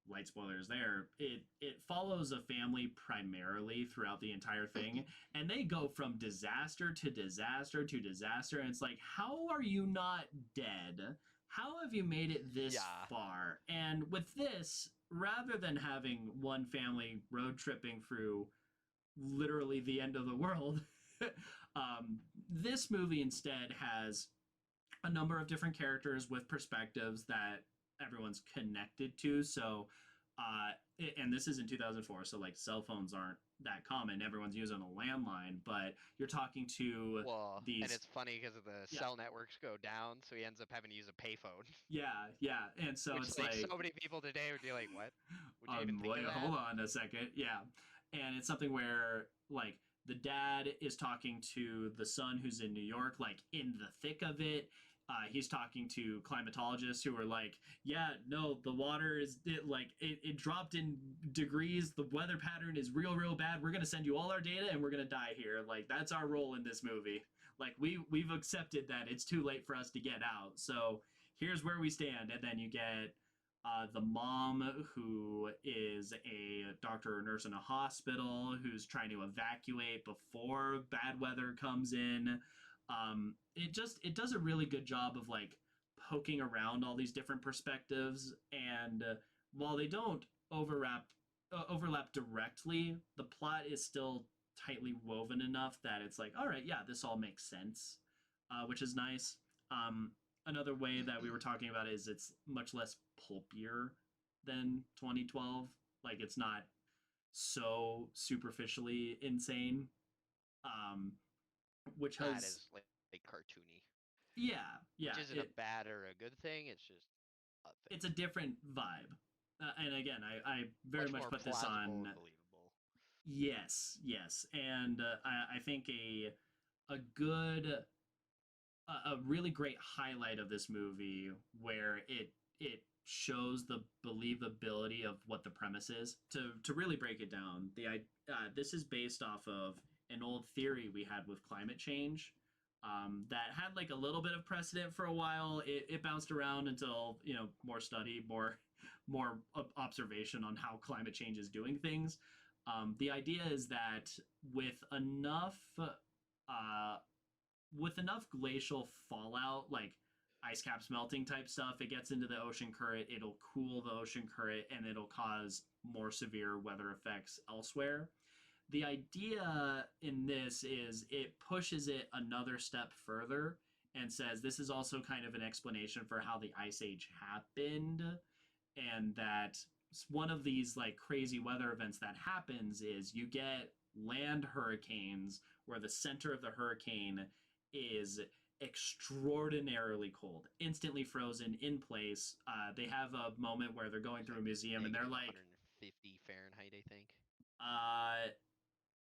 light spoilers there, it follows a family primarily throughout the entire thing, and they go from disaster to disaster to disaster, and it's like, how are you not dead? How have you made it this Yeah. far? And with this, rather than having one family road tripping through literally the end of the world, um, this movie instead has a number of different characters with perspectives that everyone's connected to. So, and this is in 2004, so like cell phones aren't that common. Everyone's using a landline, but you're talking to Well, and these, it's funny because the yeah, cell networks go down, so he ends up having to use a payphone. yeah, and so Which it's like like, so many people today would be like, "What? Would you even think wait, of that?" hold on a second, yeah, and it's something where like the dad is talking to the son who's in New York, like in the thick of it. He's talking to climatologists who are like, yeah, no, the water is it dropped in degrees. The weather pattern is real bad. We're gonna send you all our data and we're gonna die here. Like that's our role in this movie. Like we've accepted that it's too late for us to get out. So here's where we stand. And then you get the mom who is a doctor or nurse in a hospital who's trying to evacuate before bad weather comes in. It does a really good job of like poking around all these different perspectives, and while they don't overlap directly, the plot is still tightly woven enough that it's like, all right, yeah, this all makes sense, which is nice. Um, Another way that we were talking about is it's much less pulpier than 2012. Like it's not so superficially insane, um, which Not has as like cartoony, yeah, which yeah. isn't a bad or a good thing. It's just a thing. It's a different vibe, and again, I very Much much more put this plausible on. and believable. Yes, and I think a good a really great highlight of this movie where it shows the believability of what the premise is. To really break it down, this is based off of an old theory we had with climate change, that had like a little bit of precedent for a while. It bounced around until more study, more observation on how climate change is doing things. The idea is that with enough uh, with enough glacial fallout, like ice caps melting type stuff, it gets into the ocean current, it'll cool the ocean current, and it'll cause more severe weather effects elsewhere. The idea in this is it pushes it another step further and says this is also kind of an explanation for how the ice age happened, and that one of these like crazy weather events that happens is you get land hurricanes where the center of the hurricane is extraordinarily cold, instantly frozen in place. They have a moment where they're going It's through a like museum and they're negative like, 150 Fahrenheit, I think. uh,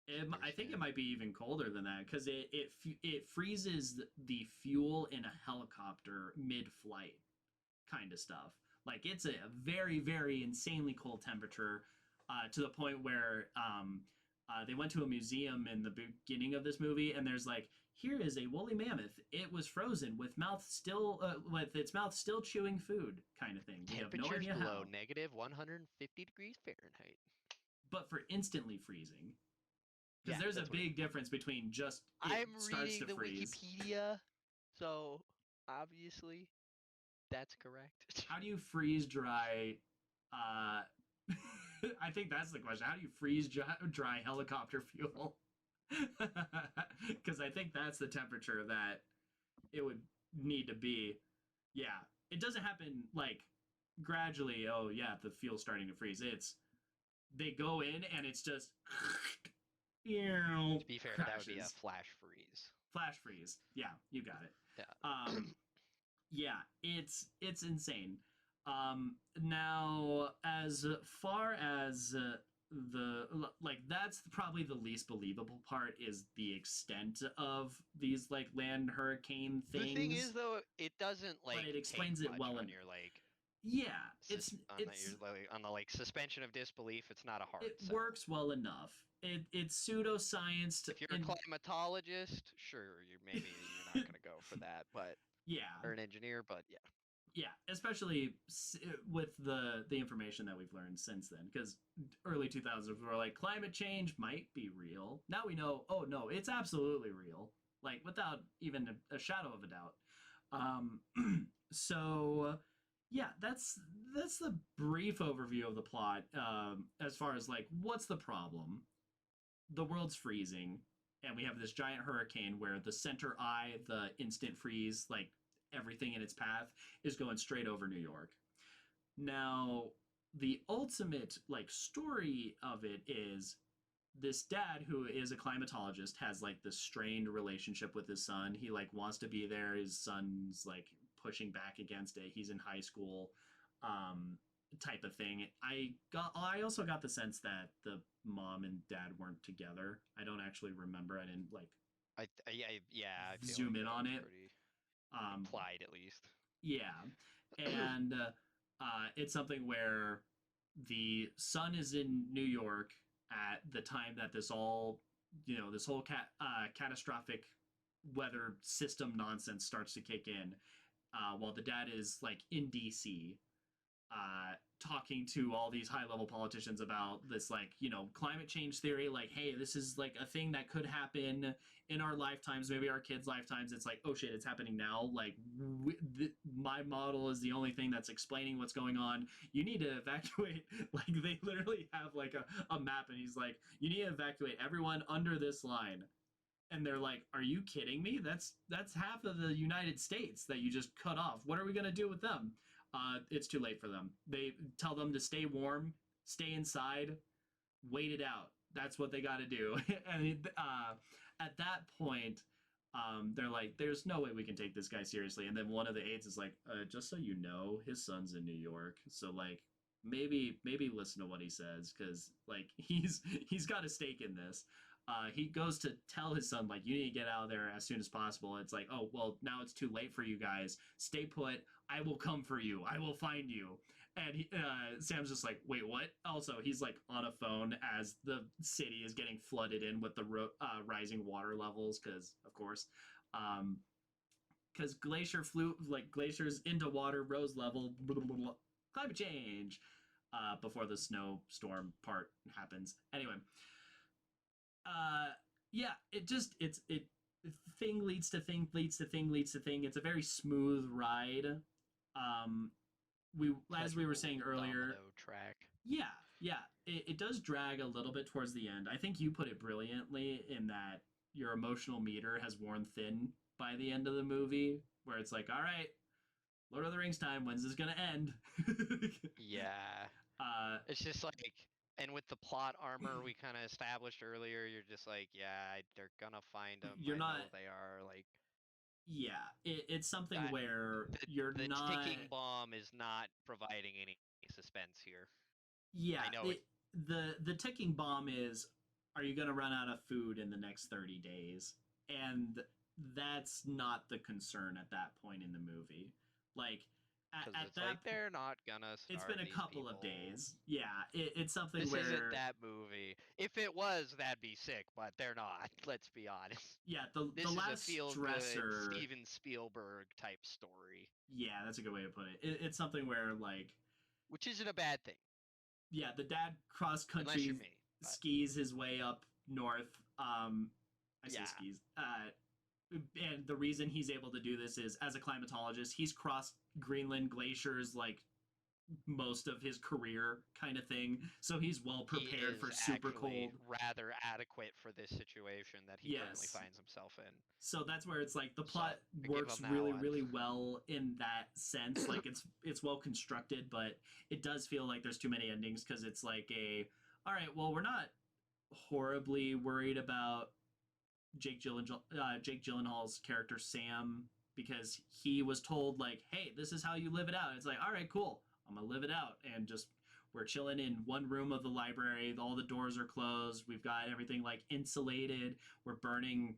I Worst think it fan. might be even colder than that because it freezes the fuel in a helicopter mid-flight, kind of stuff. Like it's a very insanely cold temperature, to the point where they went to a museum in the beginning of this movie, and there's like, here is a woolly mammoth. It was frozen with its mouth still chewing food, kind of thing. We have no Temperatures idea below how, negative 150 degrees Fahrenheit. but for instantly freezing, because Yeah, there's a that's what I big mean. difference between just it I'm starts reading to the freeze. Wikipedia, so obviously that's correct. How do you freeze dry? Uh, I think that's the question. How do you freeze dry helicopter fuel? Because I think that's the temperature that it would need to be. Yeah, it doesn't happen like gradually. Oh yeah, the fuel's starting to freeze. It's they go in and it's just To be fair, that would be a crashes. flash freeze. Flash freeze. Yeah, you got it. Yeah. Um, yeah, it's insane. Now, as far as the like, that's probably the least believable part is the extent of these like land hurricane The thing things, is, though, it doesn't but like it take explains it much well. on And your like yeah, you're, like, on the like suspension of disbelief. It's not a hard it sell. works well enough. It's pseudoscience, If you're a and climatologist, sure, you're not gonna go for that, but yeah, or an engineer, but yeah. Yeah, especially with the information that we've learned since then, because early 2000s were like climate change might be real. Now we know, oh no, it's absolutely real, like without even a shadow of a doubt. So yeah, that's the brief overview of the plot. As far as like what's the problem, the world's freezing, and we have this giant hurricane where the center eye, the instant freeze, like everything in its path, is going straight over New York. Now, the ultimate like story of it is this dad who is a climatologist has like this strained relationship with his son. He like wants to be there. His son's like pushing back against it. He's in high school. Um, type of thing. I also got the sense that the mom and dad weren't together. I don't actually remember. I didn't like I feel zoom like in that on was it. pretty Um, implied at least. yeah, and it's something where the son is in New York at the time that this all, this whole catastrophic weather system nonsense starts to kick in, while the dad is like in DC, talking to all these high level politicians about this, like, climate change theory. Like, hey, this is like a thing that could happen in our lifetimes, maybe our kids' lifetimes. It's like, oh shit, it's happening now. Like, my model is the only thing that's explaining what's going on. You need to evacuate. Like, they literally have like a map, and he's like, you need to evacuate everyone under this line. And they're like, are you kidding me? That's half of the United States that you just cut off. What are we going to do with them? It's too late for them. They tell them to stay warm, stay inside, wait it out. That's what they got to do. And at that point, they're like, there's no way we can take this guy seriously. And then one of the aides is like, just so you know, his son's in New York. So like, maybe listen to what he says, because like he's got a stake in this. He goes to tell his son, like, you need to get out of there as soon as possible. It's like, oh well, now it's too late for you guys. Stay put. I will come for you. I will find you. And Sam's just like, wait, what? Also, he's like on a phone as the city is getting flooded in with the rising water levels, because of course, because glaciers into water rose level, blah, blah, blah, climate change. Before the snowstorm part happens. Anyway, uh, yeah, it thing leads to thing leads to thing leads to thing. It's a very smooth ride. Um, we as we were Pleasurable saying little earlier, domino track. yeah, yeah, it does drag a little bit towards the end. I think you put it brilliantly in that your emotional meter has worn thin by the end of the movie, where it's like, all right, Lord of the Rings time. When's this gonna end? Yeah. uh, It's just like, and with the plot armor we kind of established earlier, you're just like, yeah, they're gonna find them. you're I not. know they are. Like Yeah, it's something that, where you're the not. ticking bomb is not providing any suspense here. Yeah, I know it. the ticking bomb is, are you going to run out of food in the next 30 days? And that's not the concern at that point in the movie. Like Because at it's like that point, they're not gonna it's starve been a these couple of people. days. Yeah, it's something This isn't where, that movie. If it was, that'd be sick, but they're not. Let's be honest. yeah, the This is a last feel-good stressor. Steven Spielberg type story, Yeah, that's a good way to put it. It's something where, like, which isn't a bad thing, yeah, the dad cross unless you're country me. But skis his way up north. I say yeah, skis. And the reason he's able to do this is, as a climatologist, he's crossed Greenland glaciers like most of his career, kind of thing. So he's well he prepared is for super actually cold. rather adequate for this situation that he currently Yes. finds himself in. So that's where it's like the So plot I give works him that really, one. really well in that sense. Like it's well constructed, but it does feel like there's too many endings, because it's like a, all right, well, we're not horribly worried about Jake Gyllenhaal's character Sam, because he was told like, "Hey, this is how you live it out." It's like, all right, cool, I'm gonna live it out, and just we're chilling in one room of the library. All the doors are closed. We've got everything like insulated. We're burning,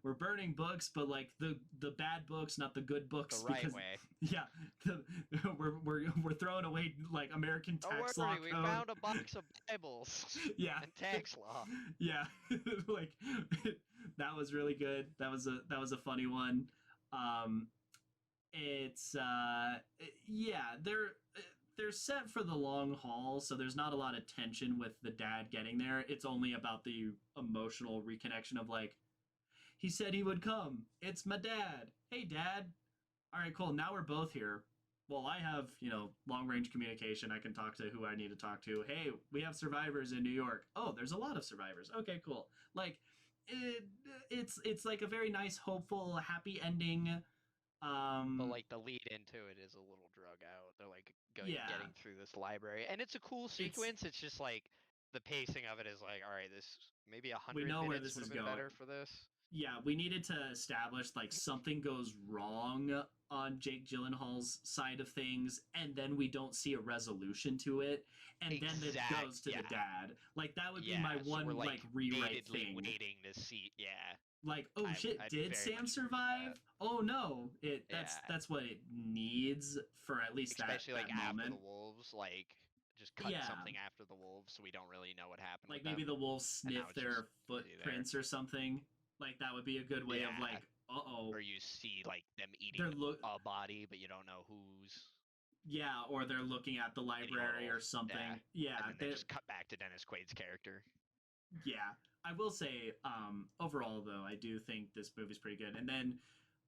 we're burning books, but like the bad books, not the good The books, right because way. yeah, the, we're throwing away like American Don't tax law worry, we code. found a box of Bibles Yeah, and tax law. yeah, like that was really good. That was a funny one. um it's yeah, they're set for the long haul, so there's not a lot of tension with the dad getting there. It's only about the emotional reconnection of like, he said he would come. It's my dad. Hey, dad. All right, cool. Now we're both here. Well, I have, long range communication. I can talk to who I need to talk to. Hey, we have survivors in New York. Oh, there's a lot of survivors. Okay, cool. Like, it, it's like a very nice, hopeful, happy ending. But Um, like the lead into it is a little drug out. They're like yeah, getting through this library, and it's a cool it's sequence. It's just like the pacing of it is like, all right, this maybe a we hundred know where minutes this would is have been going. better for this. Yeah, we needed to establish like something goes wrong on Jake Gyllenhaal's side of things, and then we don't see a resolution to it, and then it goes to the Yeah, dad. Like that would be yeah. my So we're one like like rewrite batedly thing. waiting to see. Yeah, Like, oh shit, I'd did very Sam much agree with survive? that. Oh no, it Yeah, that's what it needs for at least that especially like that after the moment. wolves, like just cut Yeah, something after the wolves, so we don't really know what happened like with maybe them, the wolves and now sniff it's just their busy there. footprints or something. Like that would be a good way of Yeah, like, uh oh, or you see like them eating they're look a body, but you don't know whose. yeah, or they're looking at the Getting a library little, or yeah, something. Yeah, and then they they just cut back to Dennis Quaid's character. yeah. I will say, overall though, I do think this movie's pretty good. And then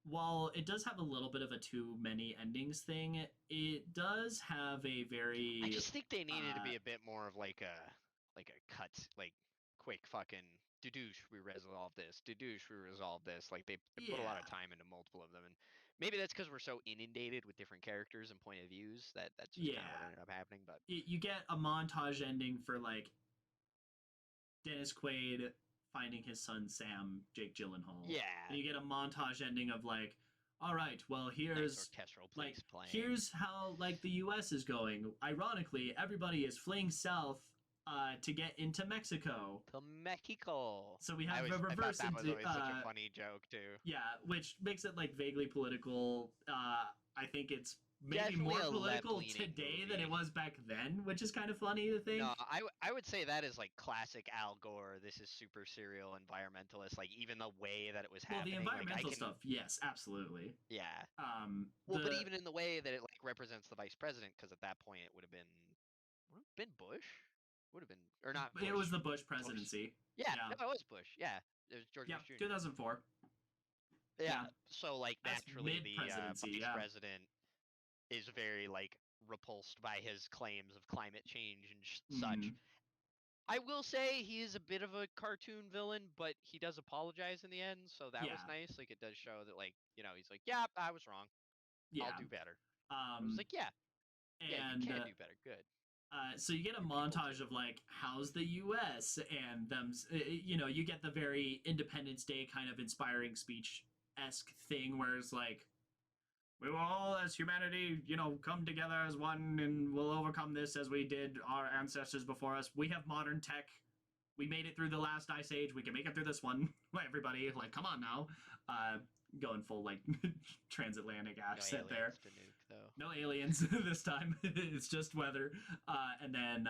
while it does have a little bit of a too many endings thing, it does have a I very just think they needed to uh be a bit more of like a cut, like quick fucking doosh. We resolve this. Doosh. We resolve this. Like they put a lot of yeah. time into multiple of them, and maybe that's because we're so inundated with different characters and point of views that that's just kind of what Yeah. ended up happening. But You get a montage ending for like Dennis Quaid finding his son Sam, Jake Gyllenhaal. yeah, And you get a montage ending of like, all right, well nice here's orchestral like piece playing. here's how like the US is going. Ironically, everybody is fleeing south to get into Mexico. To Mexico. So we have a I thought reverse that was into always such a funny joke too. yeah, which makes it like vaguely political. I think it's maybe Definitely more a political left-leaning today than it movie. was back then, which is kind of funny to think. No, I would say that is like classic Al Gore. This is super serial environmentalist. Like even the way that it was Well, the happening. Like I environmental can, stuff, yes, absolutely. yeah. Well, but The even in the way that it like represents the vice president, because at that point it would have been Bush, would have been or not it Bush, was the Bush Bush. presidency. Yeah, Yeah, no, it was Bush. Yeah, it was George yeah, Bush Jr. 2004. Yeah, Yeah, so like that's naturally mid the presidency. vice Yeah. president is very like repulsed by his claims of climate change and such. Mm, I will say he is a bit of a cartoon villain, but he does apologize in the end, so that was yeah, nice. Like it does show that like, he's like, "Yeah, I was wrong. I'll yeah. do better." I was Um, like, "Yeah. Yeah, you and can do better. Good. so you get a Good people montage too." of like how's the U.S. and them. You get the very Independence Day kind of inspiring speech esque thing, where it's like we will all, as humanity, come together as one, and we'll overcome this as we did our ancestors before us. We have modern tech. We made it through the last ice age. We can make it through this one. Everybody, like, come on now. Uh, Going full like transatlantic No accent there. aliens to nuke though. No aliens this time. It's just weather. And then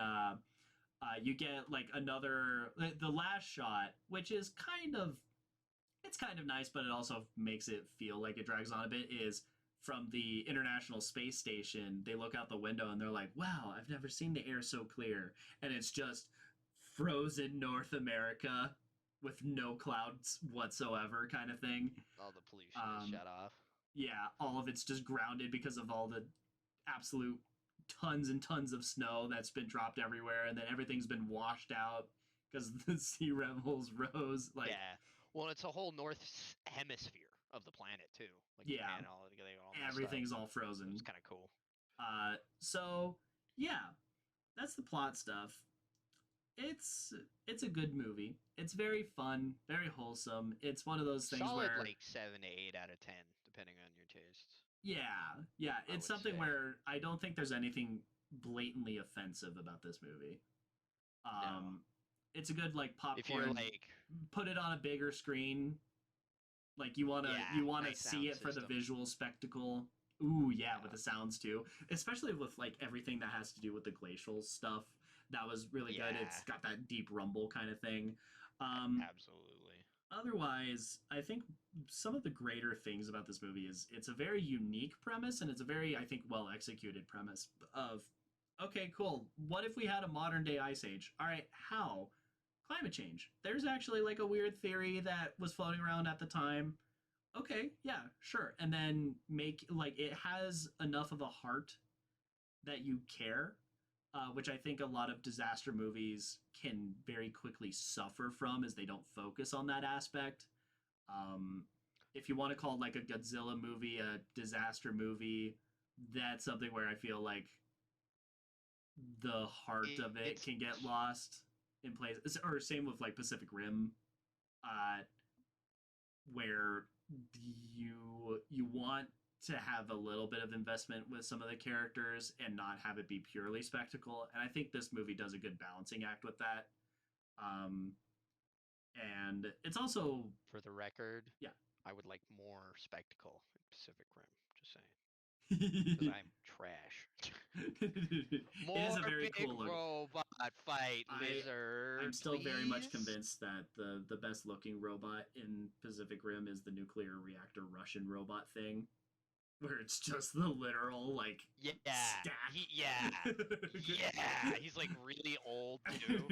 you get like another the last shot, which is it's kind of nice, but it also makes it feel like it drags on a bit. Is from the International Space Station. They look out the window and they're like, "Wow, I've never seen the air so clear," and it's just frozen North America with no clouds whatsoever, kind of thing. All the pollution is Um, shut off. yeah, all of it's just grounded because of all the absolute tons and tons of snow that's been dropped everywhere, and then everything's been washed out because the sea levels rose. Like, Yeah. Well, it's a whole hemisphere of the planet too. Like yeah, Japan, they all messed up. everything's all It was frozen. kind of cool. So yeah, that's the plot stuff. It's it's a good movie. It's very fun, very wholesome. It's one of those things Solid where like 7 to 8 out of 10, depending on your tastes. yeah, I it's would something say. where I don't think there's anything blatantly offensive about this movie. No. Um, it's a good like If you're popcorn. like, Put it on a bigger screen. Like yeah, you wanna nice see sound it for the system. visual spectacle. Ooh yeah, with Yeah. the sounds too, especially with like everything that has to do with the glacial stuff. That was really good. Yeah. It's got that deep rumble kind of thing. Um, Absolutely. Otherwise, I think some of the greater things about this movie is it's a very unique premise and it's a very, I think, well executed premise of, okay, cool. What if we had a modern day ice age? All right, how? Climate change. There's actually like a weird theory that was floating around at the time. Okay, yeah, sure. And then make like it has enough of a heart that you care, which I think a lot of disaster movies can very quickly suffer from as they don't focus on that aspect. Um, if you want to call like a Godzilla movie a disaster movie, that's something where I feel like the heart of it It's can get lost in place. Or same with like Pacific Rim, uh, where you want to have a little bit of investment with some of the characters and not have it be purely spectacle. And I think this movie does a good balancing act with that. Um, and it's also, for the record. yeah. I would like more spectacle in Pacific Rim. Just saying, because It I'm trash. is More a very big cool look. robot fight I I'm lizard, still very much please. convinced that the best looking robot in Pacific Rim is the nuclear reactor Russian robot thing, where it's just the literal like Yeah, stack. yeah. He's like really old too.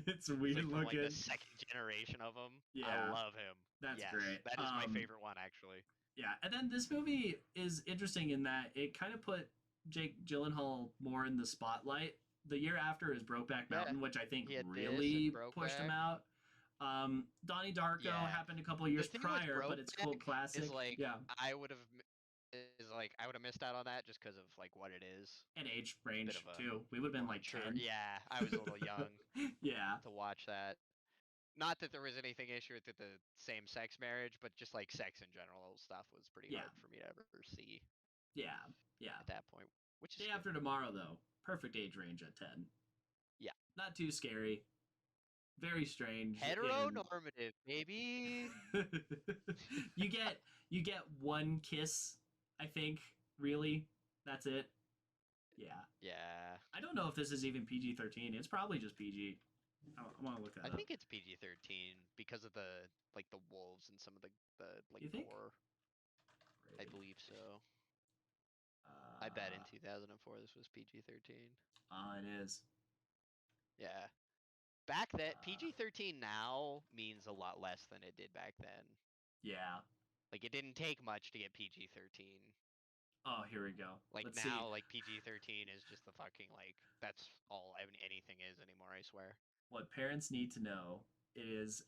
It's He's weird like from like the looking. second generation of him. I Yeah, love him. that's Yes, great. that is my favorite one actually. Yeah, and then this movie is interesting in that it kind of put Jake Gyllenhaal more in the spotlight. The year after is Brokeback Yeah, Mountain, which I think he had this and really pushed him Brokeback. out. Donnie Darko Yeah, happened a couple the years thing with prior, but it's cult Brokeback is classic. like Yeah, I would have missed out on that just because of like what it is. and age It's a bit range of a too. We would have been more like mature. 10. Yeah, I was a little young Yeah, to watch that. Not that there was anything issue with the same sex marriage, but just like sex in general stuff was pretty yeah, hard for me to ever see yeah, yeah. at that point, which Day is good. After Tomorrow, though, perfect age range at 10. Yeah, Not too scary. Very strange in heteronormative, maybe. you get you get one kiss, I think, really. That's it. Yeah. Yeah, I don't know if this is even PG-13. It's probably just PG. I want to look I that up. think it's PG-13 because of the like the wolves and some of the like You think? gore. I Rated. believe so. I bet in Uh, 2004 this was PG-13. it is. Yeah. Back then, Uh, PG-13 now means a lot less than it did back then. yeah. Like it didn't take much to get PG-13. Oh, here we go. Like Let's see. now, like PG-13 is just the fucking like that's all anything is anymore. I swear. What parents need to know is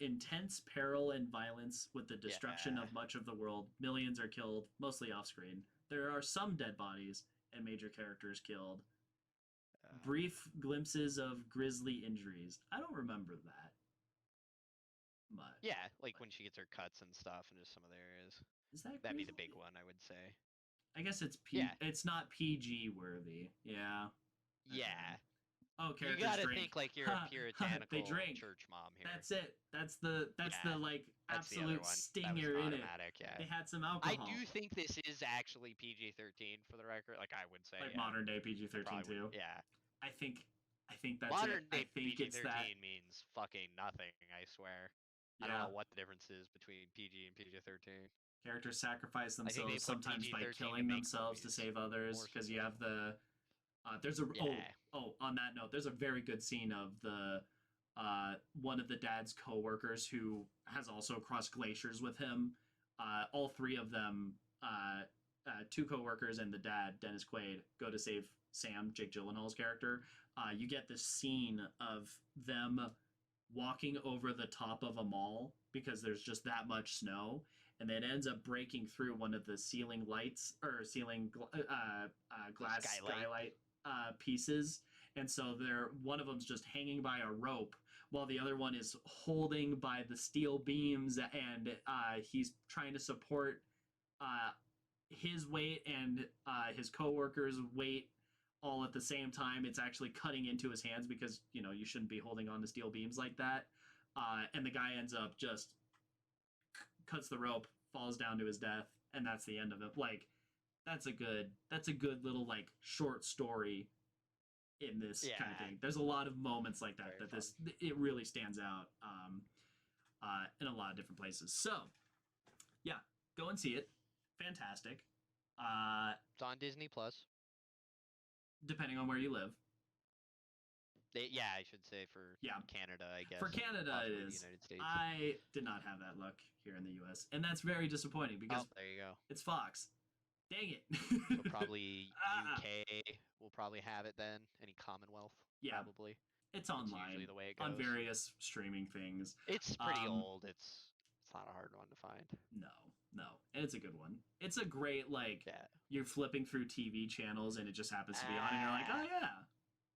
intense peril and violence with the destruction Yeah. of much of the world. Millions are killed, mostly off screen. There are some dead bodies and major characters killed. Uh, Brief glimpses of grisly injuries. I don't remember that much. yeah, like Like, when she gets her cuts and stuff, and just some of the areas. is that That'd be the big grisly? one, I would say. I guess Yeah. it's not PG worthy. Yeah. Okay. Yeah. Oh, You characters gotta drink. think like you're a Ha, ha, they puritanical drink. church mom here. That's it. That's the Yeah, like that's the other absolute one. That was an stinger in it. automatic. Yeah. They had some I alcohol. do think this is actually PG-13 for the record. Like I would say, Like yeah. modern day PG I 13 probably would. too. Yeah. I think I think that's it. Modern I day think it's that. PG-13 means fucking nothing. I swear. I don't Yeah, know what the difference is between PG and PG-13. characters sacrifice I think they themselves put sometimes by PG-13 to killing make themselves to movies save more others because you have successful. the there's a Yeah. on that note there's a very good scene of the one of the dad's co-workers who has also crossed glaciers with him. All three of them, two co-workers and the dad, Dennis Quaid, go to save Sam, Jake Gyllenhaal's character. You get this scene of them walking over the top of a mall because there's just that much snow, and it ends up breaking through one of the ceiling lights or ceiling The glass skylight. skylight pieces, and so they're one of them's just hanging by a rope while the other one is holding by the steel beams, and he's trying to support uh, his weight and his coworker's weight all at the same time. It's actually cutting into his hands because you shouldn't be holding on to steel beams like that. And the guy ends up just cuts the rope, falls down to his death, and that's the end of it. Like that's a good little like short story in this kind of Yeah. thing. There's a lot of moments like that Very that fun. this it really stands out. in a lot of different places. So yeah, go and see it. Fantastic. Uh, It's on Disney Plus. Depending on where you live. Yeah, I should say for Yeah, Canada, I for guess, and Canada it possibly the is. United States. I did not have that luck here in the U.S., and that's very disappointing Oh, because there you go. it's Fox. Dang it. So probably UK will probably have it then. Any Commonwealth, Yeah, probably. it's That's usually online the way it on goes. various streaming things. It's pretty Um, old. It's not a hard one to find. no, no, and it's a good one. It's a great like Yeah. you're flipping through TV channels and it just happens to be on, and you're like, oh Ah, yeah,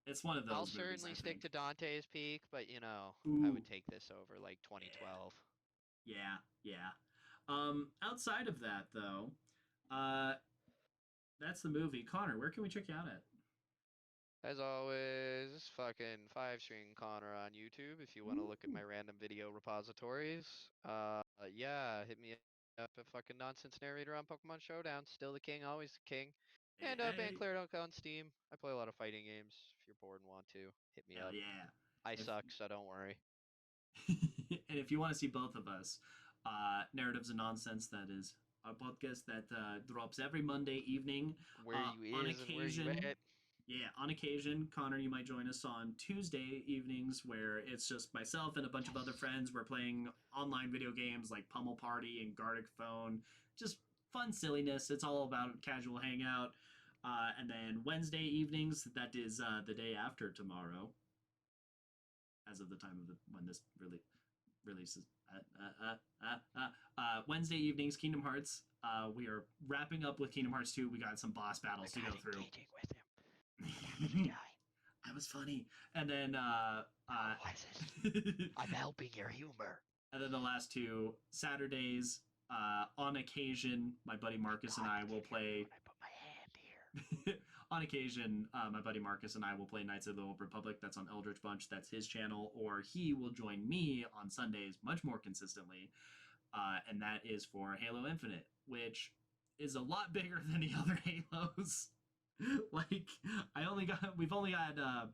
it's one of I'll those movies. certainly I stick think. to Dante's Peak, but I Ooh, would take this over like 2012. yeah, yeah. Outside of that though, that's the movie. Connor, where can we check you out at? As always, fucking Five String Connor on YouTube if you want to look at Ooh. my random video repositories. Yeah, hit me up at fucking Nonsense Narrator on Pokemon Showdown. Still the king, always the king. Hey, And hey. Band Cleared on Steam. I play a lot of fighting games. If you're bored and want to, hit me Hell up. yeah. I If suck, so don't worry. and if you want to see both of us, Narratives and Nonsense, that is our podcast that drops every Monday evening. Where you On is and where you occasion, at. yeah, on occasion, Connor, you might join us on Tuesday evenings where it's just myself and a bunch of other Yes. friends. We're playing online video games like Pummel Party and Gartic Phone. Just fun silliness. It's all about a casual hangout. And then Wednesday evenings, that is the day after tomorrow, as of the time of when this really releases. Wednesday evenings, Kingdom Hearts. We are wrapping up with Kingdom Hearts 2. We got some boss Oh my battles to go god, through. engaging with him. I'm gonna die. That was funny. And then No, what is it? I'm helping your humor. and then the last two Saturdays, on occasion, my buddy Marcus and I will play. I put my hand here. On occasion, my buddy Marcus and I will play Knights of the Old Republic. That's on Eldritch Bunch. That's his channel. Or he will join me on Sundays much more consistently. And that is for Halo Infinite, which is a lot bigger than the other Halos. Like, we've only got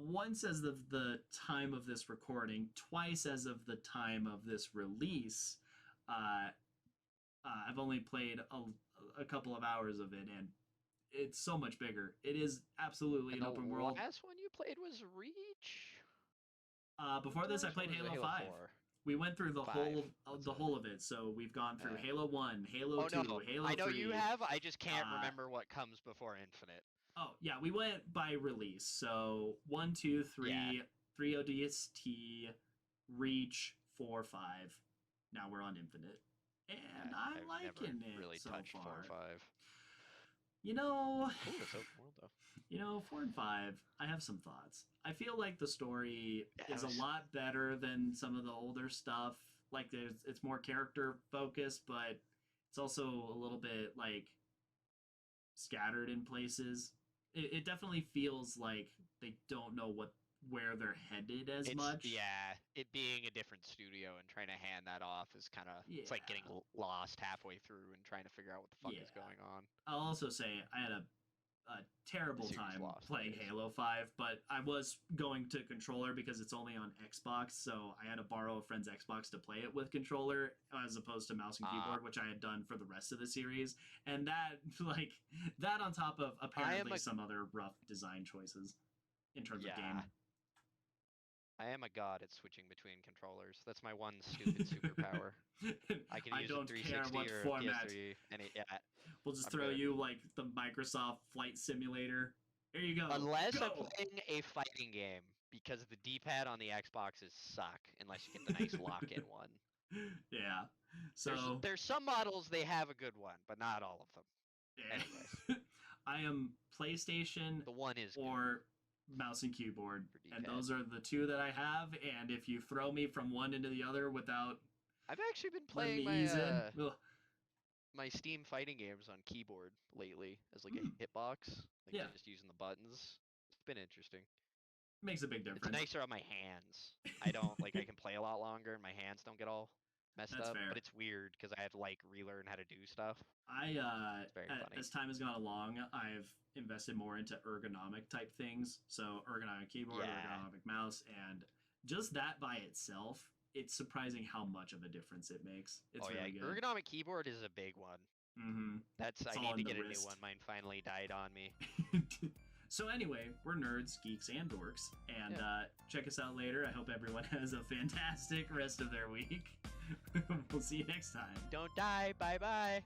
once as of the time of this recording, twice as of the time of this release. I've only played a couple of hours of it, and it's so much bigger. It is absolutely And an the open world. last one you played was Reach. Before this, I played Halo Halo 5. 4? We went through the 5. whole of it. So we've gone through Halo 1, Halo Oh 2, no, Halo 3. I know you have. I just can't uh, remember what comes before Infinite. Oh yeah, we went by release. So 1, 2, 3, Yeah. 3 ODST, Reach, 4, 5. Now we're on Infinite, and I'm I've liking never it really so touched 4 far. or 5. You know, Cool, it's open world though. 4 and 5. I have some thoughts. I feel like the story Yeah, is a lot better than some of the older stuff. Like it's more character focused, but it's also a little bit like scattered in places. It definitely feels like they don't know where they're headed as much. Yeah, it being a different studio and trying to hand that off is kind of Yeah. it's like getting lost halfway through and trying to figure out what the fuck Yeah. is going on. I'll also say I had a terrible Series time lost, playing that is. Halo 5, but I was going to controller because it's only on Xbox, so I had to borrow a friend's Xbox to play it with controller as opposed to mouse and keyboard, which I had done for the rest of the series. And that on top of apparently some other rough design choices in terms of game. I am a god at switching between controllers. That's my one stupid superpower. I can use don't a care 360 what or format. a PS3, and We'll just I'm throw good. you like the Microsoft Flight Simulator. Here you go. Unless go! I'm playing a fighting game, because the D-pad on the Xboxes suck unless you get the nice lock-in one. Yeah. So there's some models they have a good one, but not all of them. yeah. Anyways, I am PlayStation the one is or mouse and keyboard, and D-pad. those are the two that I have. And if you throw me from one into the other without, I've actually been letting playing me ease in, my Steam fighting games on keyboard lately as like a hitbox, like Yeah. just using the buttons. It's been interesting. Makes a big difference. It's nicer on my hands. I don't like I can play a lot longer and my hands don't get all messed That's up. fair. But it's weird because I had to like relearn how to do stuff. It's very funny. As time has gone along, I've invested more into ergonomic type things. So ergonomic keyboard, ergonomic mouse, and just that by itself, it's surprising how much of a difference it makes. It's Oh yeah, really good. ergonomic keyboard is a big one. Mm-hmm. That's It's I all need in to the get a new wrist. one. Mine finally died on me. So anyway, we're nerds, geeks, and dorks, and Yeah. check us out later. I hope everyone has a fantastic rest of their week. We'll see you next time. Don't die. Bye bye.